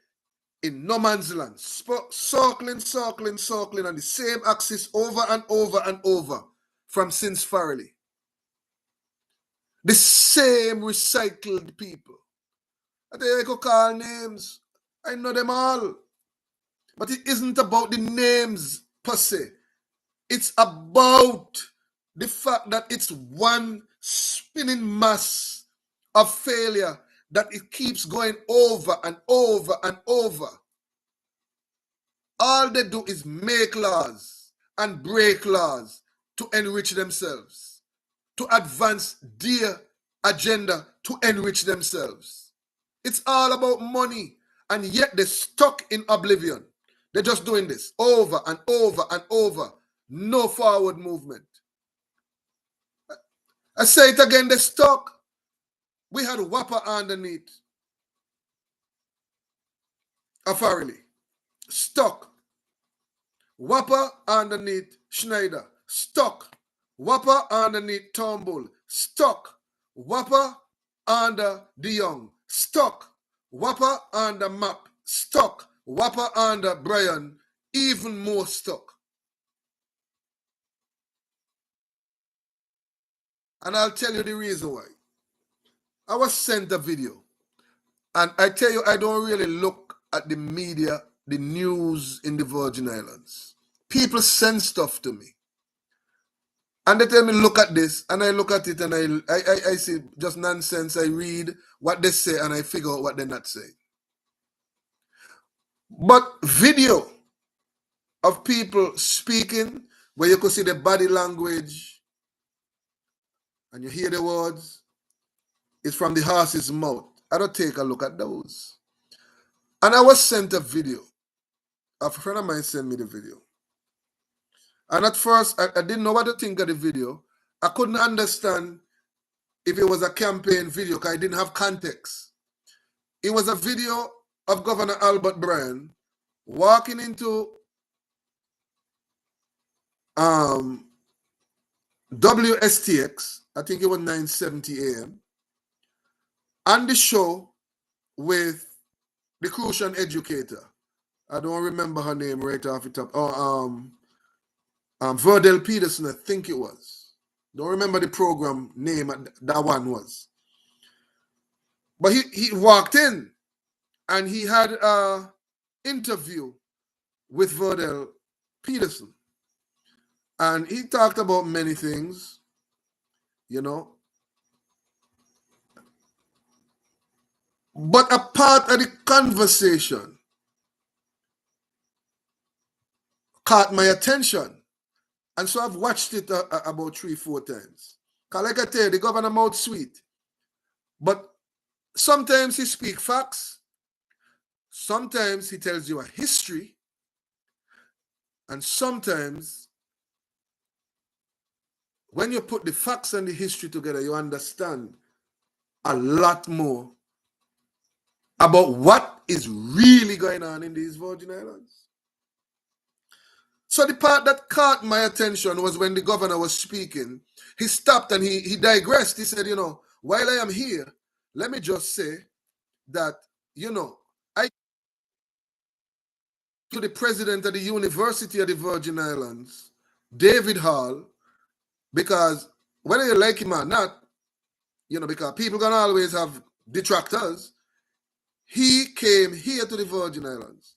in no man's land. Circling on the same axis over and over and over from since Farrelly. The same recycled people. I think I could call names. I know them all. But it isn't about the names per se. It's about the fact that it's one spinning mass of failure that it keeps going over and over and over. All they do is make laws and break laws to enrich themselves, to advance their agenda to enrich themselves. It's all about money, and yet they're stuck in oblivion. They're just doing this over and over and over. No forward movement. I say it again, they're stuck. We had Whopper underneath Farrelly. Stuck. Whopper underneath Schneider. Stuck. Whopper underneath Turnbull. Stuck. Whopper under De Young. Stuck. Whopper under Map. Stuck. Whopper under Brian. Even more stuck. And I'll tell you the reason why. I was sent a video. And I tell you, I don't really look at the media, the news in the Virgin Islands. People send stuff to me. And they tell me, look at this. And I look at it and I see just nonsense. I read what they say and I figure out what they're not saying. But video of people speaking where you could see the body language and you hear the words, it's from the horse's mouth. I don't take a look at those. And I was sent a video. A friend of mine sent me the video. And at first, I didn't know what to think of the video. I couldn't understand if it was a campaign video because I didn't have context. It was a video of Governor Albert Bryan walking into WSTX, I think it was 9:70 a.m., on the show with the Crucian educator. I don't remember her name right off the top. Verdell Peterson, I think it was. Don't remember the program name that one was. But he walked in and he had an interview with Verdell Peterson. And he talked about many things, you know. But a part of the conversation caught my attention. And so I've watched it about 3-4 times. Because like I tell you, the governor mouth sweet. But sometimes he speaks facts. Sometimes he tells you a history. And sometimes when you put the facts and the history together, you understand a lot more about what is really going on in these Virgin Islands. So the part that caught my attention was when the governor was speaking. He stopped and he digressed. He said, while I am here, let me just say that, I to the president of the University of the Virgin Islands, David Hall, because whether you like him or not, because people can always have detractors, he came here to the Virgin Islands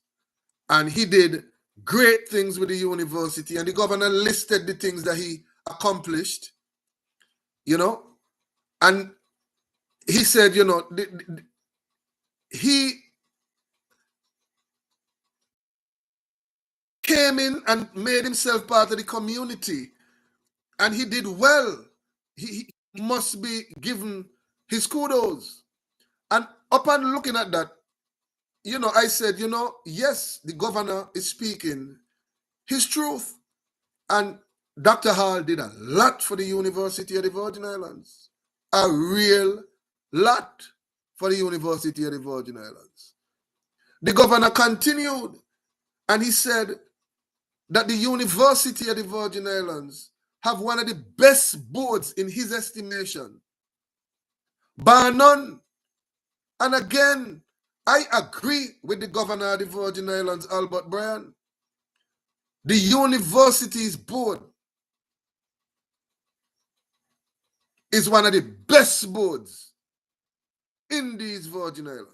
And he did great things with the university, and the governor listed the things that he accomplished, and he said, he came in and made himself part of the community, and he did well. He must be given his kudos. And upon looking at that, I said, yes, the governor is speaking his truth. And Dr. Hall did a lot for the University of the Virgin Islands. A real lot for the University of the Virgin Islands. The governor continued, and he said that the University of the Virgin Islands have one of the best boards in his estimation, bar none. And again, I agree with the governor of the Virgin Islands, Albert Bryan. The university's board is one of the best boards in these Virgin Islands.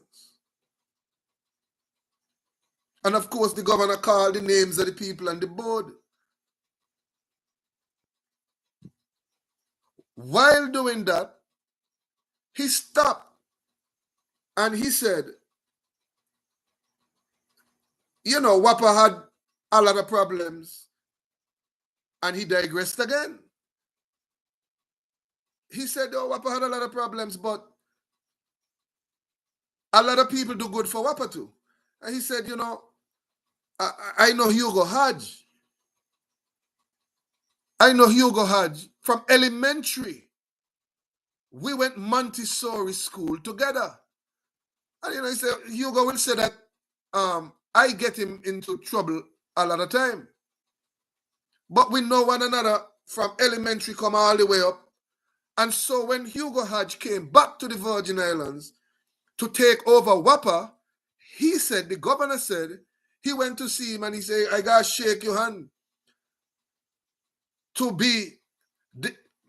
And of course, the governor called the names of the people on the board. While doing that, he stopped and he said, WAPA had a lot of problems, and he digressed again. He said, WAPA had a lot of problems, but a lot of people do good for WAPA too. And he said, I know Hugo Hodge. From elementary. We went Montessori school together. And he said, Hugo will say that I get him into trouble a lot of time. But we know one another from elementary come all the way up. And so when Hugo Hodge came back to the Virgin Islands to take over WAPA, the governor said, he went to see him and he said, I got to shake your hand to be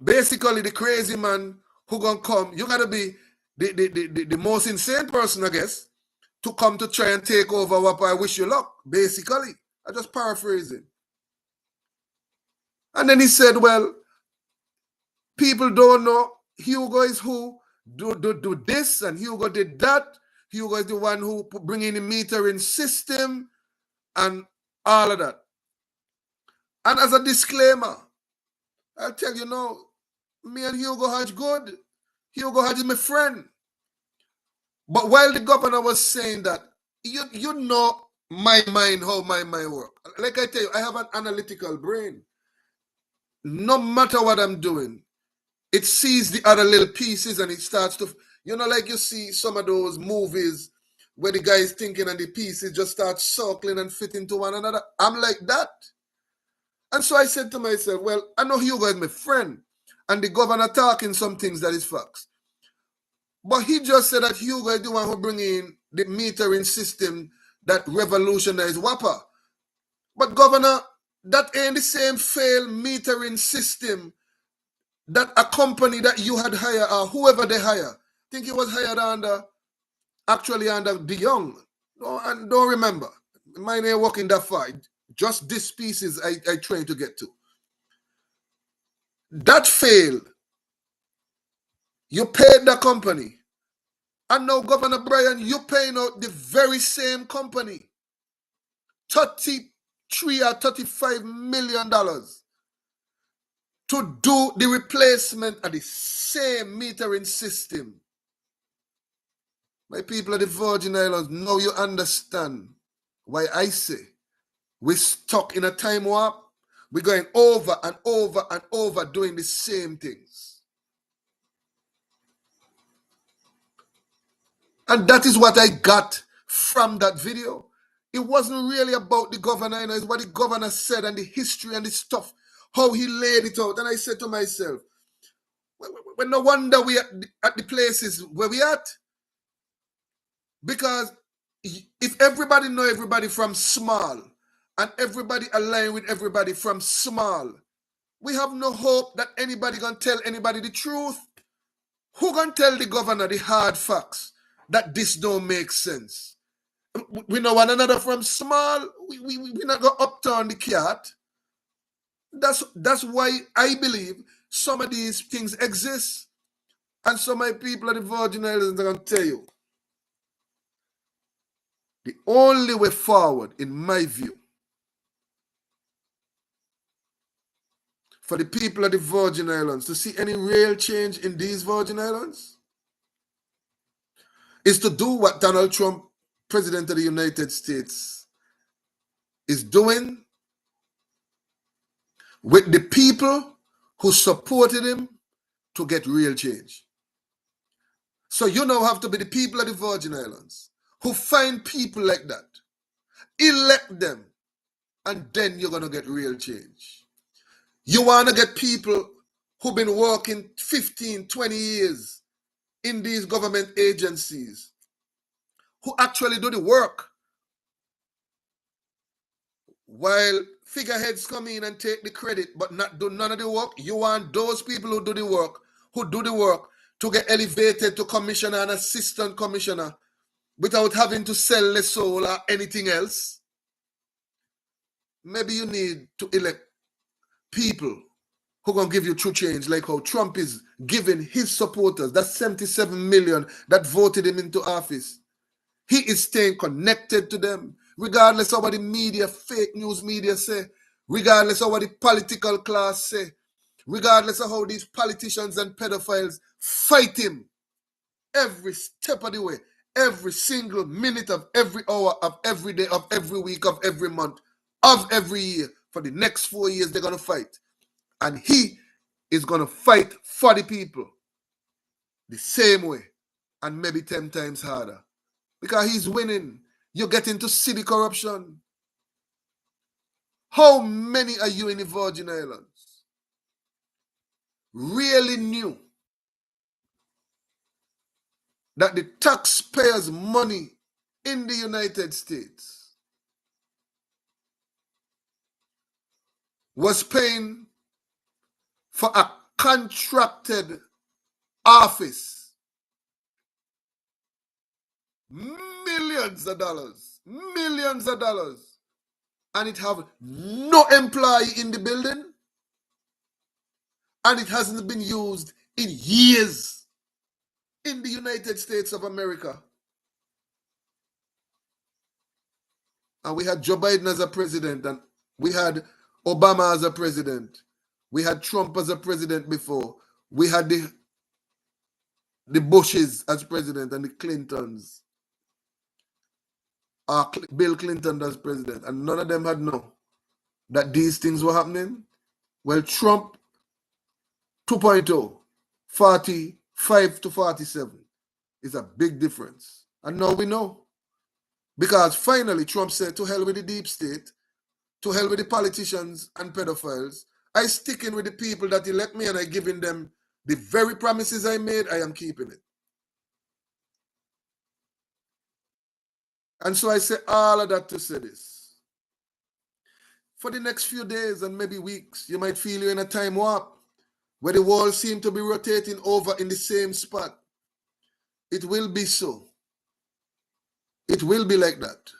basically the crazy man who gonna come. You got to be the most insane person, I guess, to come to try and take over WAPA. I wish you luck, basically. I just paraphrasing. And then he said, well, people don't know Hugo is who do this, and Hugo did that. Hugo is the one who bring in the metering system and all of that. And as a disclaimer, I'll tell you now, me and Hugo Hodge good. Hugo Hodge is my friend. But while the governor was saying that, you know my mind, how my mind works. Like I tell you, I have an analytical brain. No matter what I'm doing, it sees the other little pieces and it starts to, like you see some of those movies where the guy is thinking and the pieces just start circling and fitting to one another. I'm like that. And so I said to myself, well, I know Hugo is my friend, and the governor talking some things that is facts. But he just said that Hugo is the one who bring in the metering system that revolutionized WAPA. But governor, that ain't the same failed metering system that a company that you had hired or whoever they hire. I think it was hired under De Young. And don't remember. Mine ain't working that far. Just this pieces I trying to get to. That failed. You paid the company. And now, Governor Bryan, you paying out the very same company $33 or $35 million to do the replacement of the same metering system. My people of the Virgin Islands, now you understand why I say we're stuck in a time warp. We're going over and over and over doing the same things. And that is what I got from that video. It wasn't really about the governor, it's what the governor said and the history and the stuff, how he laid it out. And I said to myself, well, no wonder we at the places where we at. Because if everybody know everybody from small and everybody align with everybody from small, we have no hope that anybody gonna tell anybody the truth. Who gonna tell the governor the hard facts that this don't make sense? We know one another from small. We not go upturn the cat. That's why I believe some of these things exist. And some of my people at the Virgin Islands are going to tell you, the only way forward, in my view, for the people of the Virgin Islands to see any real change in these Virgin Islands is to do what Donald Trump, President of the United States, is doing with the people who supported him to get real change. So you now have to be the people of the Virgin Islands who find people like that, elect them, and then you're going to get real change. You want to get people who've been working 15, 20 years in these government agencies, who actually do the work, while figureheads come in and take the credit but not do none of the work. You want those people who do the work to get elevated to commissioner and assistant commissioner without having to sell their soul or anything else. Maybe you need to elect people who are going to give you true change, like how Trump is giving his supporters, that's 77 million that voted him into office. He is staying connected to them, regardless of what the media, fake news media say, regardless of what the political class say, regardless of how these politicians and pedophiles fight him every step of the way, every single minute of every hour of every day of every week of every month of every year. For the next 4 years, they're going to fight. And he is going to fight for the people the same way and maybe 10 times harder. Because he's winning. You're getting to see the corruption. How many are you in the Virgin Islands really knew that the taxpayers' money in the United States was paying for a contracted office? Millions of dollars. And it have no employee in the building, and it hasn't been used in years in the United States of America. And we had Joe Biden as a president, and we had Obama as a president. We had Trump as a president before. We had the Bushes as president and the Clintons. Bill Clinton as president. And none of them had known that these things were happening. Well, Trump 2.0, 45 to 47 is a big difference. And now we know. Because finally Trump said, to hell with the deep state, to hell with the politicians and pedophiles. I stick in with the people that elect me, and I giving them the very promises I made. I am keeping it. And so I say all of that to say this. For the next few days and maybe weeks, you might feel you're in a time warp where the world seems to be rotating over in the same spot. It will be so. It will be like that.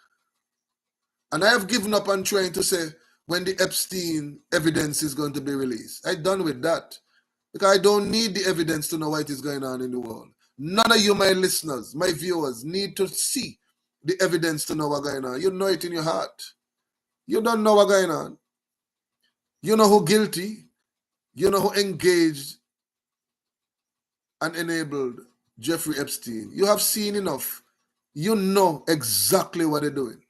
And I have given up on trying to say when the Epstein evidence is going to be released. I'm done with that. Because I don't need the evidence to know what is going on in the world. None of you, my listeners, my viewers, need to see the evidence to know what's going on. You know it in your heart. You don't know what's going on. You know who guilty. You know who engaged and enabled Jeffrey Epstein. You have seen enough. You know exactly what they're doing.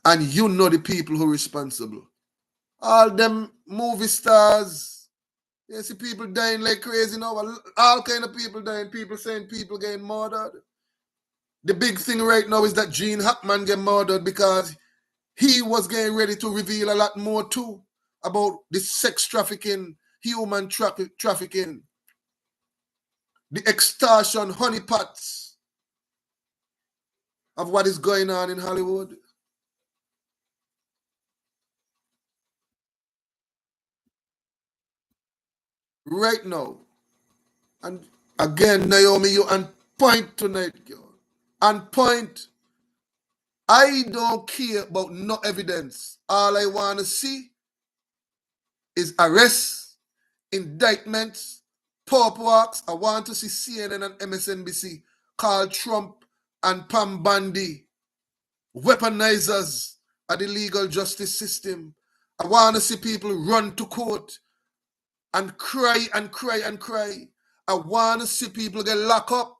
And you know the people who are responsible. All them movie stars. You see people dying like crazy now. All kind of people dying. People saying people getting murdered. The big thing right now is that Gene Hackman get murdered because he was getting ready to reveal a lot more too about the sex trafficking, human trafficking, the extortion, honeypots of what is going on in Hollywood. Right now. And again, Naomi, you point tonight, girl. And point. I don't care about no evidence. All I want to see is arrests, indictments, pop walks. I want to see CNN and MSNBC call Trump and Pam Bondi weaponizers of the legal justice system. I want to see people run to court and cry and cry and cry. I want to see people get locked up.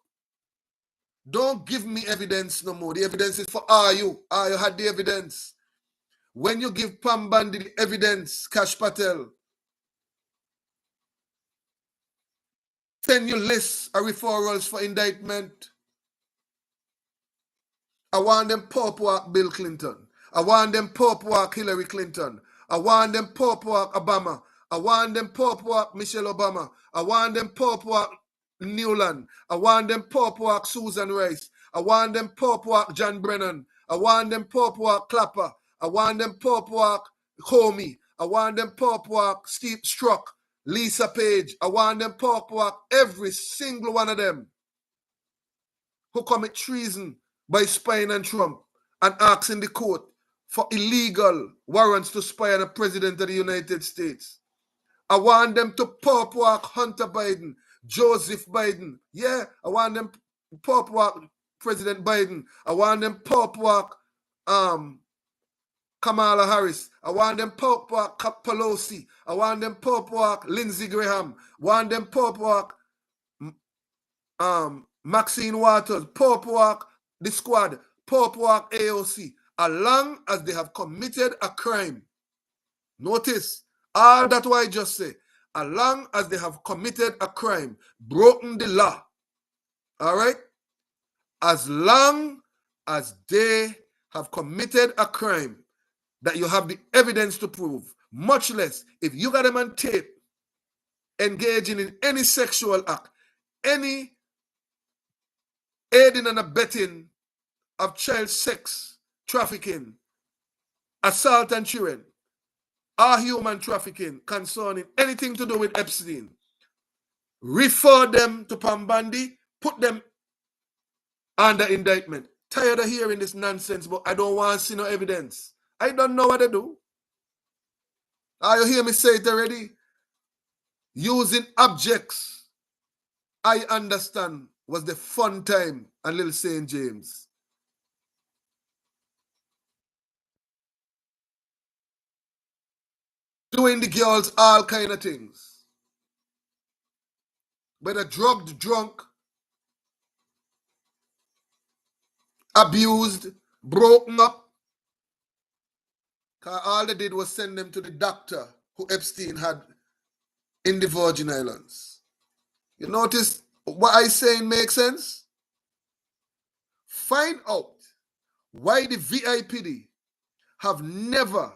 Don't give me evidence no more. The evidence is for Ayu. Ayu had the evidence. When you give Pam Bondi the evidence, Kash Patel, send you lists of referrals for indictment. I want them pop walk Bill Clinton. I want them pop walk Hillary Clinton. I want them pop walk Obama. I want them pop walk Michelle Obama. I want them pop walk Newland. I want them pop walk Susan Rice. I want them pop walk John Brennan. I want them pop walk Clapper. I want them pop walk Comey. I want them pop walk Steve Strzok, Lisa Page. I want them pop walk every single one of them who commit treason by spying on Trump and asking the court for illegal warrants to spy on the President of the United States. I want them to pop walk Hunter Biden, Joseph Biden. Yeah, I want them pop walk President Biden. I want them pop walk Kamala Harris. I want them pop walk Pelosi. I want them pop walk Lindsey Graham. I want them pop walk Maxine Waters, pop walk the squad, pop walk AOC, as long as they have committed a crime. Notice, all that what I just say, as long as they have committed a crime, broken the law, all right? As long as they have committed a crime that you have the evidence to prove, much less if you got them on tape engaging in any sexual act, any aiding and abetting of child sex trafficking, assault and children, or human trafficking concerning anything to do with Epstein, refer them to Pam Bondi, put them under indictment. Tired of hearing this nonsense, but I don't want to see no evidence. I don't know what to do. You hear me say it already? Using objects, I understand, was the fun time at Little St. James. Doing the girls all kind of things. Whether drugged, drunk, abused, broken up. Because all they did was send them to the doctor who Epstein had in the Virgin Islands. You notice what I saying makes sense? Find out why the VIPD have never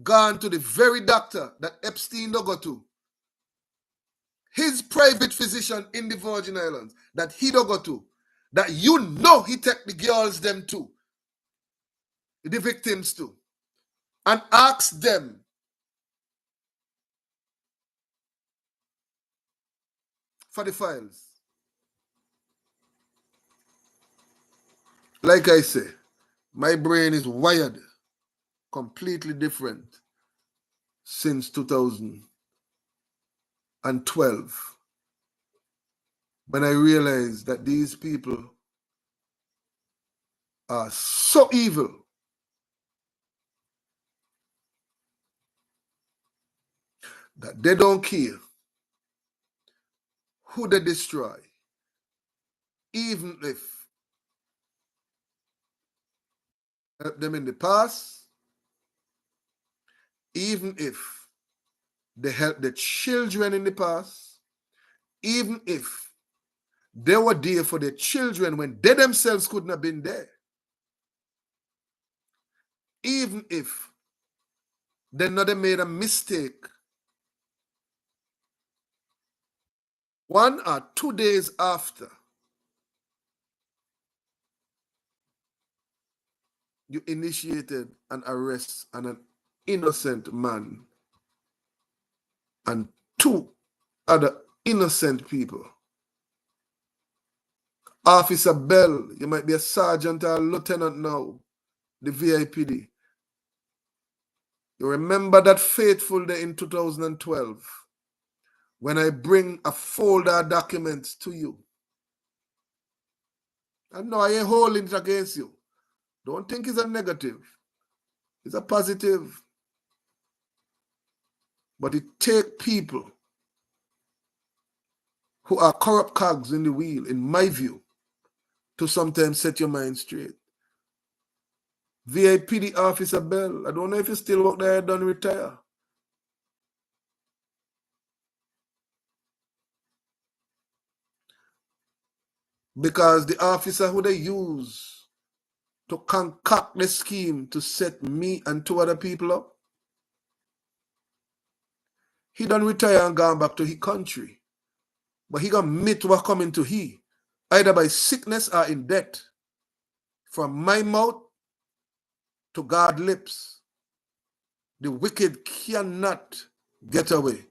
gone to the very doctor that Epstein don't go to. His private physician in the Virgin Islands that he don't go to. That you know he take the girls them to. The victims to. And ask them for the files. Like I say, my brain is wired completely different since 2012 when I realized that these people are so evil that they don't care who they destroy, even if help them in the past, even if they help the children in the past, even if they were there for their children when they themselves couldn't have been there, even if they not made a mistake 1 or 2 days after you initiated an arrest on an innocent man and 2 other innocent people. Officer Bell, you might be a sergeant or a lieutenant now, the VIPD. You remember that fateful day in 2012 when I bring a folder of documents to you. And no, I ain't holding it against you. Don't think it's a negative. It's a positive. But it takes people who are corrupt cogs in the wheel, in my view, to sometimes set your mind straight. VIPD Officer Bell, I don't know if you still work there, don't retire. Because the officer who they use to concoct the scheme to set me and two other people up, he done retire and gone back to his country. But he got meet what coming to he, either by sickness or in death. From my mouth to God's lips, the wicked cannot get away.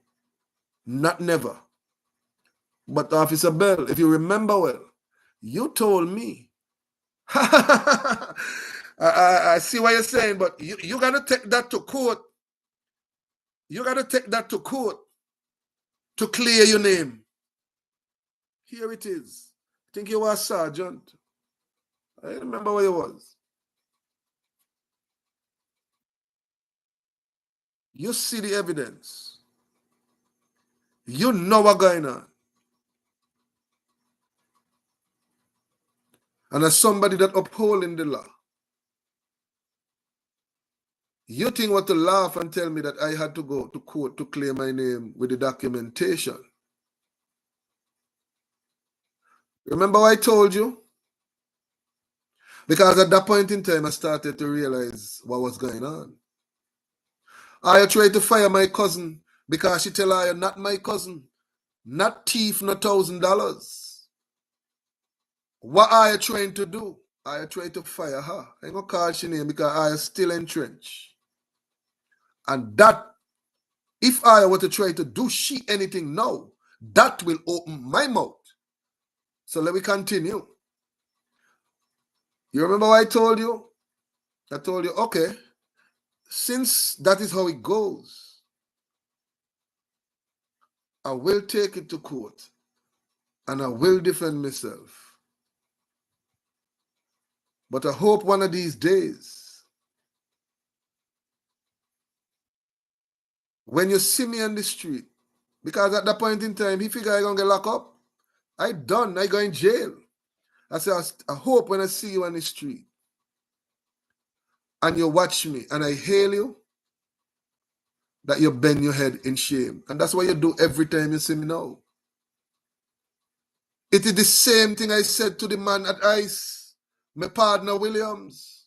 Not never. But Officer Bell, if you remember well, you told me, I see what you're saying, but you got to take that to court. You got to take that to court to clear your name. Here it is. I think you were a sergeant. I remember where you was. You see the evidence. You know what's going on. And as somebody that upholding the law, you think what to laugh and tell me that I had to go to court to clear my name with the documentation. Remember what I told you? Because at that point in time, I started to realize what was going on. I tried to fire my cousin because she tell I not my cousin, not thief, no $1,000. What are you trying to do? I tried to fire her. I ain't gonna call she name because I is still entrenched. And that, if I were to try to do she anything now, that will open my mouth. So let me continue. You remember what I told you? I told you, okay, since that is how it goes, I will take it to court and I will defend myself. But I hope one of these days, when you see me on the street, because at that point in time, he figure I gonna get locked up. I done, I go in jail. I say, I hope when I see you on the street and you watch me and I hail you, that you bend your head in shame. And that's what you do every time you see me now. It is the same thing I said to the man at ICE, my partner Williams.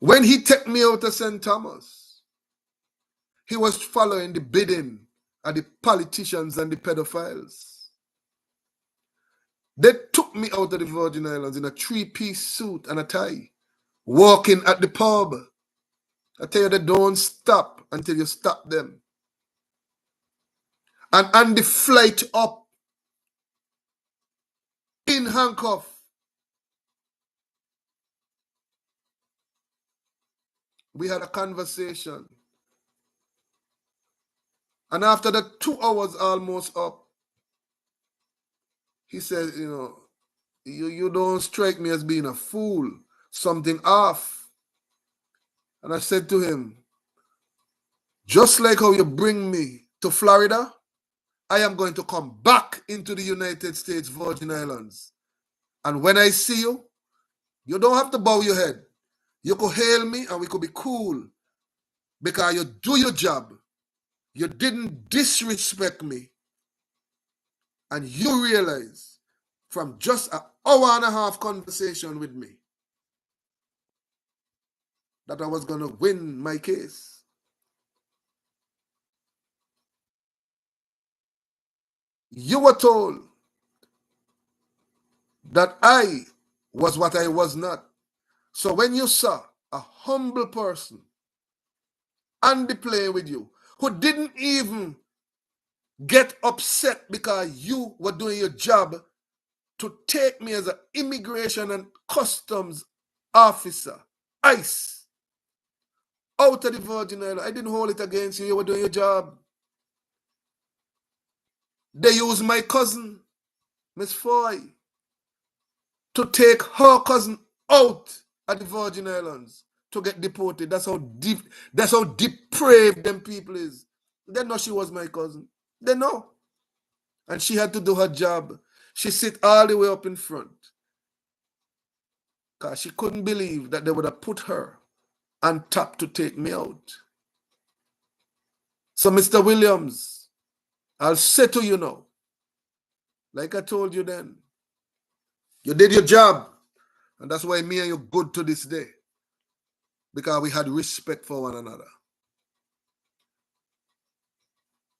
When he took me out of St. Thomas, he was following the bidding of the politicians and the pedophiles. They took me out of the Virgin Islands in a 3-piece suit and a tie, walking at the pub. I tell you, they don't stop until you stop them. And on the flight up, in handcuff, we had a conversation. And after the 2 hours almost up, he said, you don't strike me as being a fool, something off. And I said to him, just like how you bring me to Florida, I am going to come back into the United States Virgin Islands. And when I see you, you don't have to bow your head. You could hail me and we could be cool because you do your job. You didn't disrespect me. And you realize from just an hour and a half conversation with me that I was going to win my case. You were told that I was what I was not. So when you saw a humble person on the plane with you who didn't even get upset because you were doing your job to take me as an immigration and customs officer, ICE, out of the Virgin Islands. I didn't hold it against you. You were doing your job. They used my cousin, Miss Fahie, to take her cousin out of the Virgin Islands to get deported. That's how depraved them people is. They know she was my cousin. They know. And she had to do her job. She sit all the way up in front. Because she couldn't believe that they would have put her on top to take me out. So, Mr. Williams, I'll say to you now, like I told you then, you did your job. And that's why me and you good to this day. Because we had respect for one another.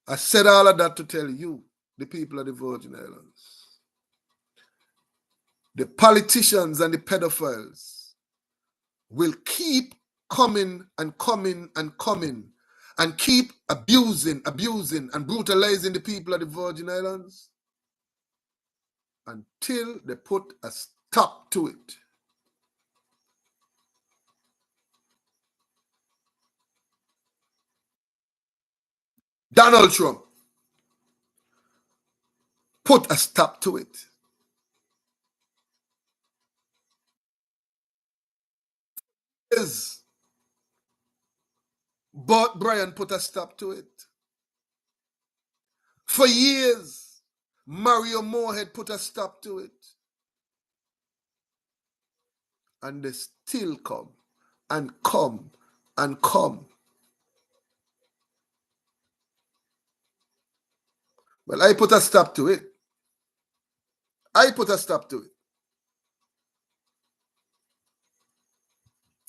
I said all of that to tell you, the people of the Virgin Islands. The politicians and the pedophiles will keep coming and coming and coming and keep abusing and brutalizing the people of the Virgin Islands until they put a stop to it. Donald Trump put a stop to it. But Brian put a stop to it. For years, Mario Moorhead put a stop to it. And they still come and come and come. Well, I put a stop to it. I put a stop to it.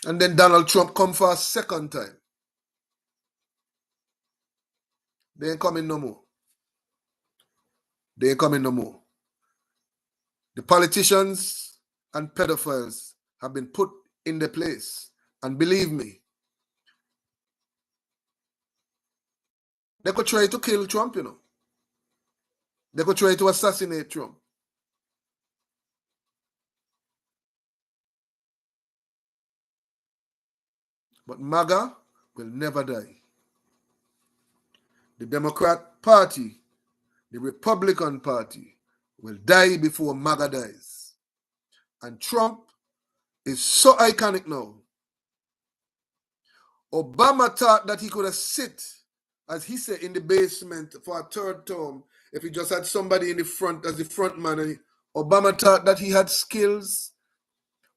And then Donald Trump come for a second time. They ain't coming no more. They ain't coming no more. The politicians and pedophiles have been put in their place. And believe me, they could try to kill Trump, you know. They could try to assassinate Trump. But MAGA will never die. The Democrat Party, the Republican Party will die before MAGA dies. And Trump is so iconic now. Obama thought that he could have sit, as he said, in the basement for a third term if he just had somebody in the front as the front man. Obama thought that he had skills.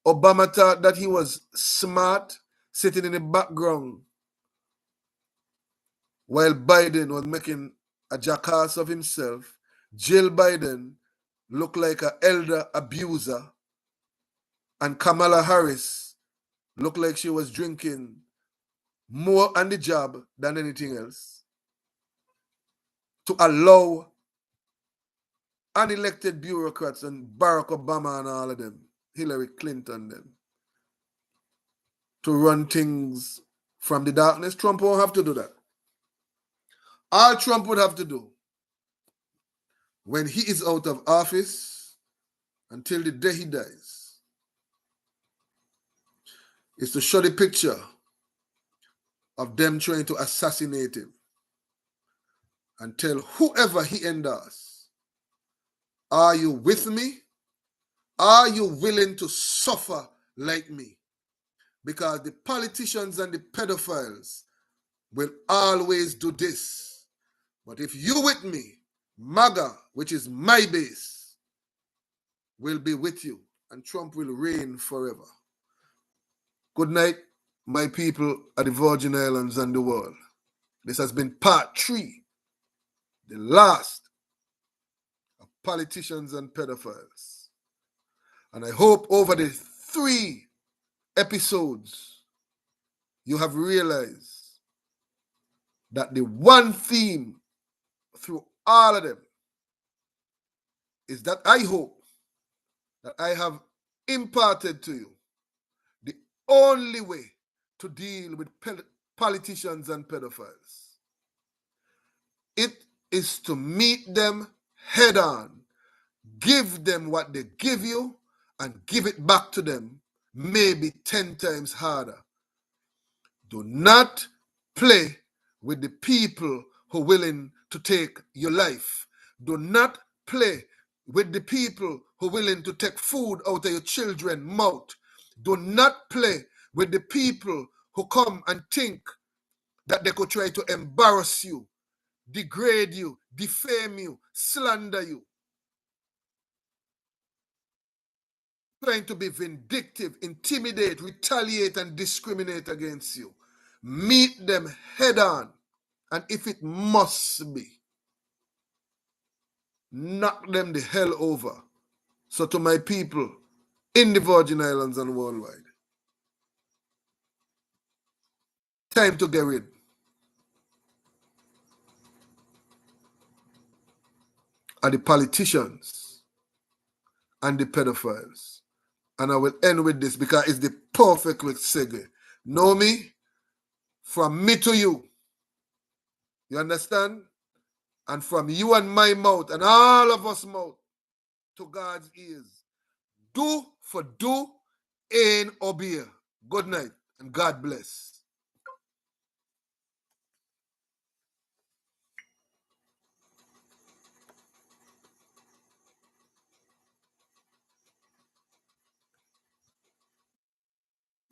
Obama thought that he was smart, sitting in the background, while Biden was making a jackass of himself. Jill Biden looked like an elder abuser, and Kamala Harris looked like she was drinking more on the job than anything else, to allow unelected bureaucrats and Barack Obama and all of them, Hillary Clinton them, to run things from the darkness. Trump won't have to do that. All Trump would have to do when he is out of office until the day he dies is to show the picture of them trying to assassinate him and tell whoever he endorses, are you with me? Are you willing to suffer like me? Because the politicians and the pedophiles will always do this. But if you with me, MAGA, which is my base, will be with you, and Trump will reign forever. Good night, my people at the Virgin Islands and the world. This has been part 3, the last of politicians and pedophiles. And I hope over the 3 episodes, you have realized that the one theme through all of them is that I hope that I have imparted to you the only way to deal with politicians and pedophiles. It is to meet them head on, give them what they give you and give it back to them, maybe 10 times harder. Do not play with the people who are willing to take your life. Do not play with the people who are willing to take food out of your children's mouth. Do not play with the people who come and think that they could try to embarrass you, degrade you, defame you, slander you. Trying to be vindictive, intimidate, retaliate, and discriminate against you. Meet them head on, and if it must be, knock them the hell over. So to my people in the Virgin Islands and worldwide, time to get rid of the politicians and the pedophiles. And I will end with this because it's the perfect segue. Know me? From me to you. You understand? And from you and my mouth and all of us mouth to God's ears. Do for do and obey. Good night and God bless.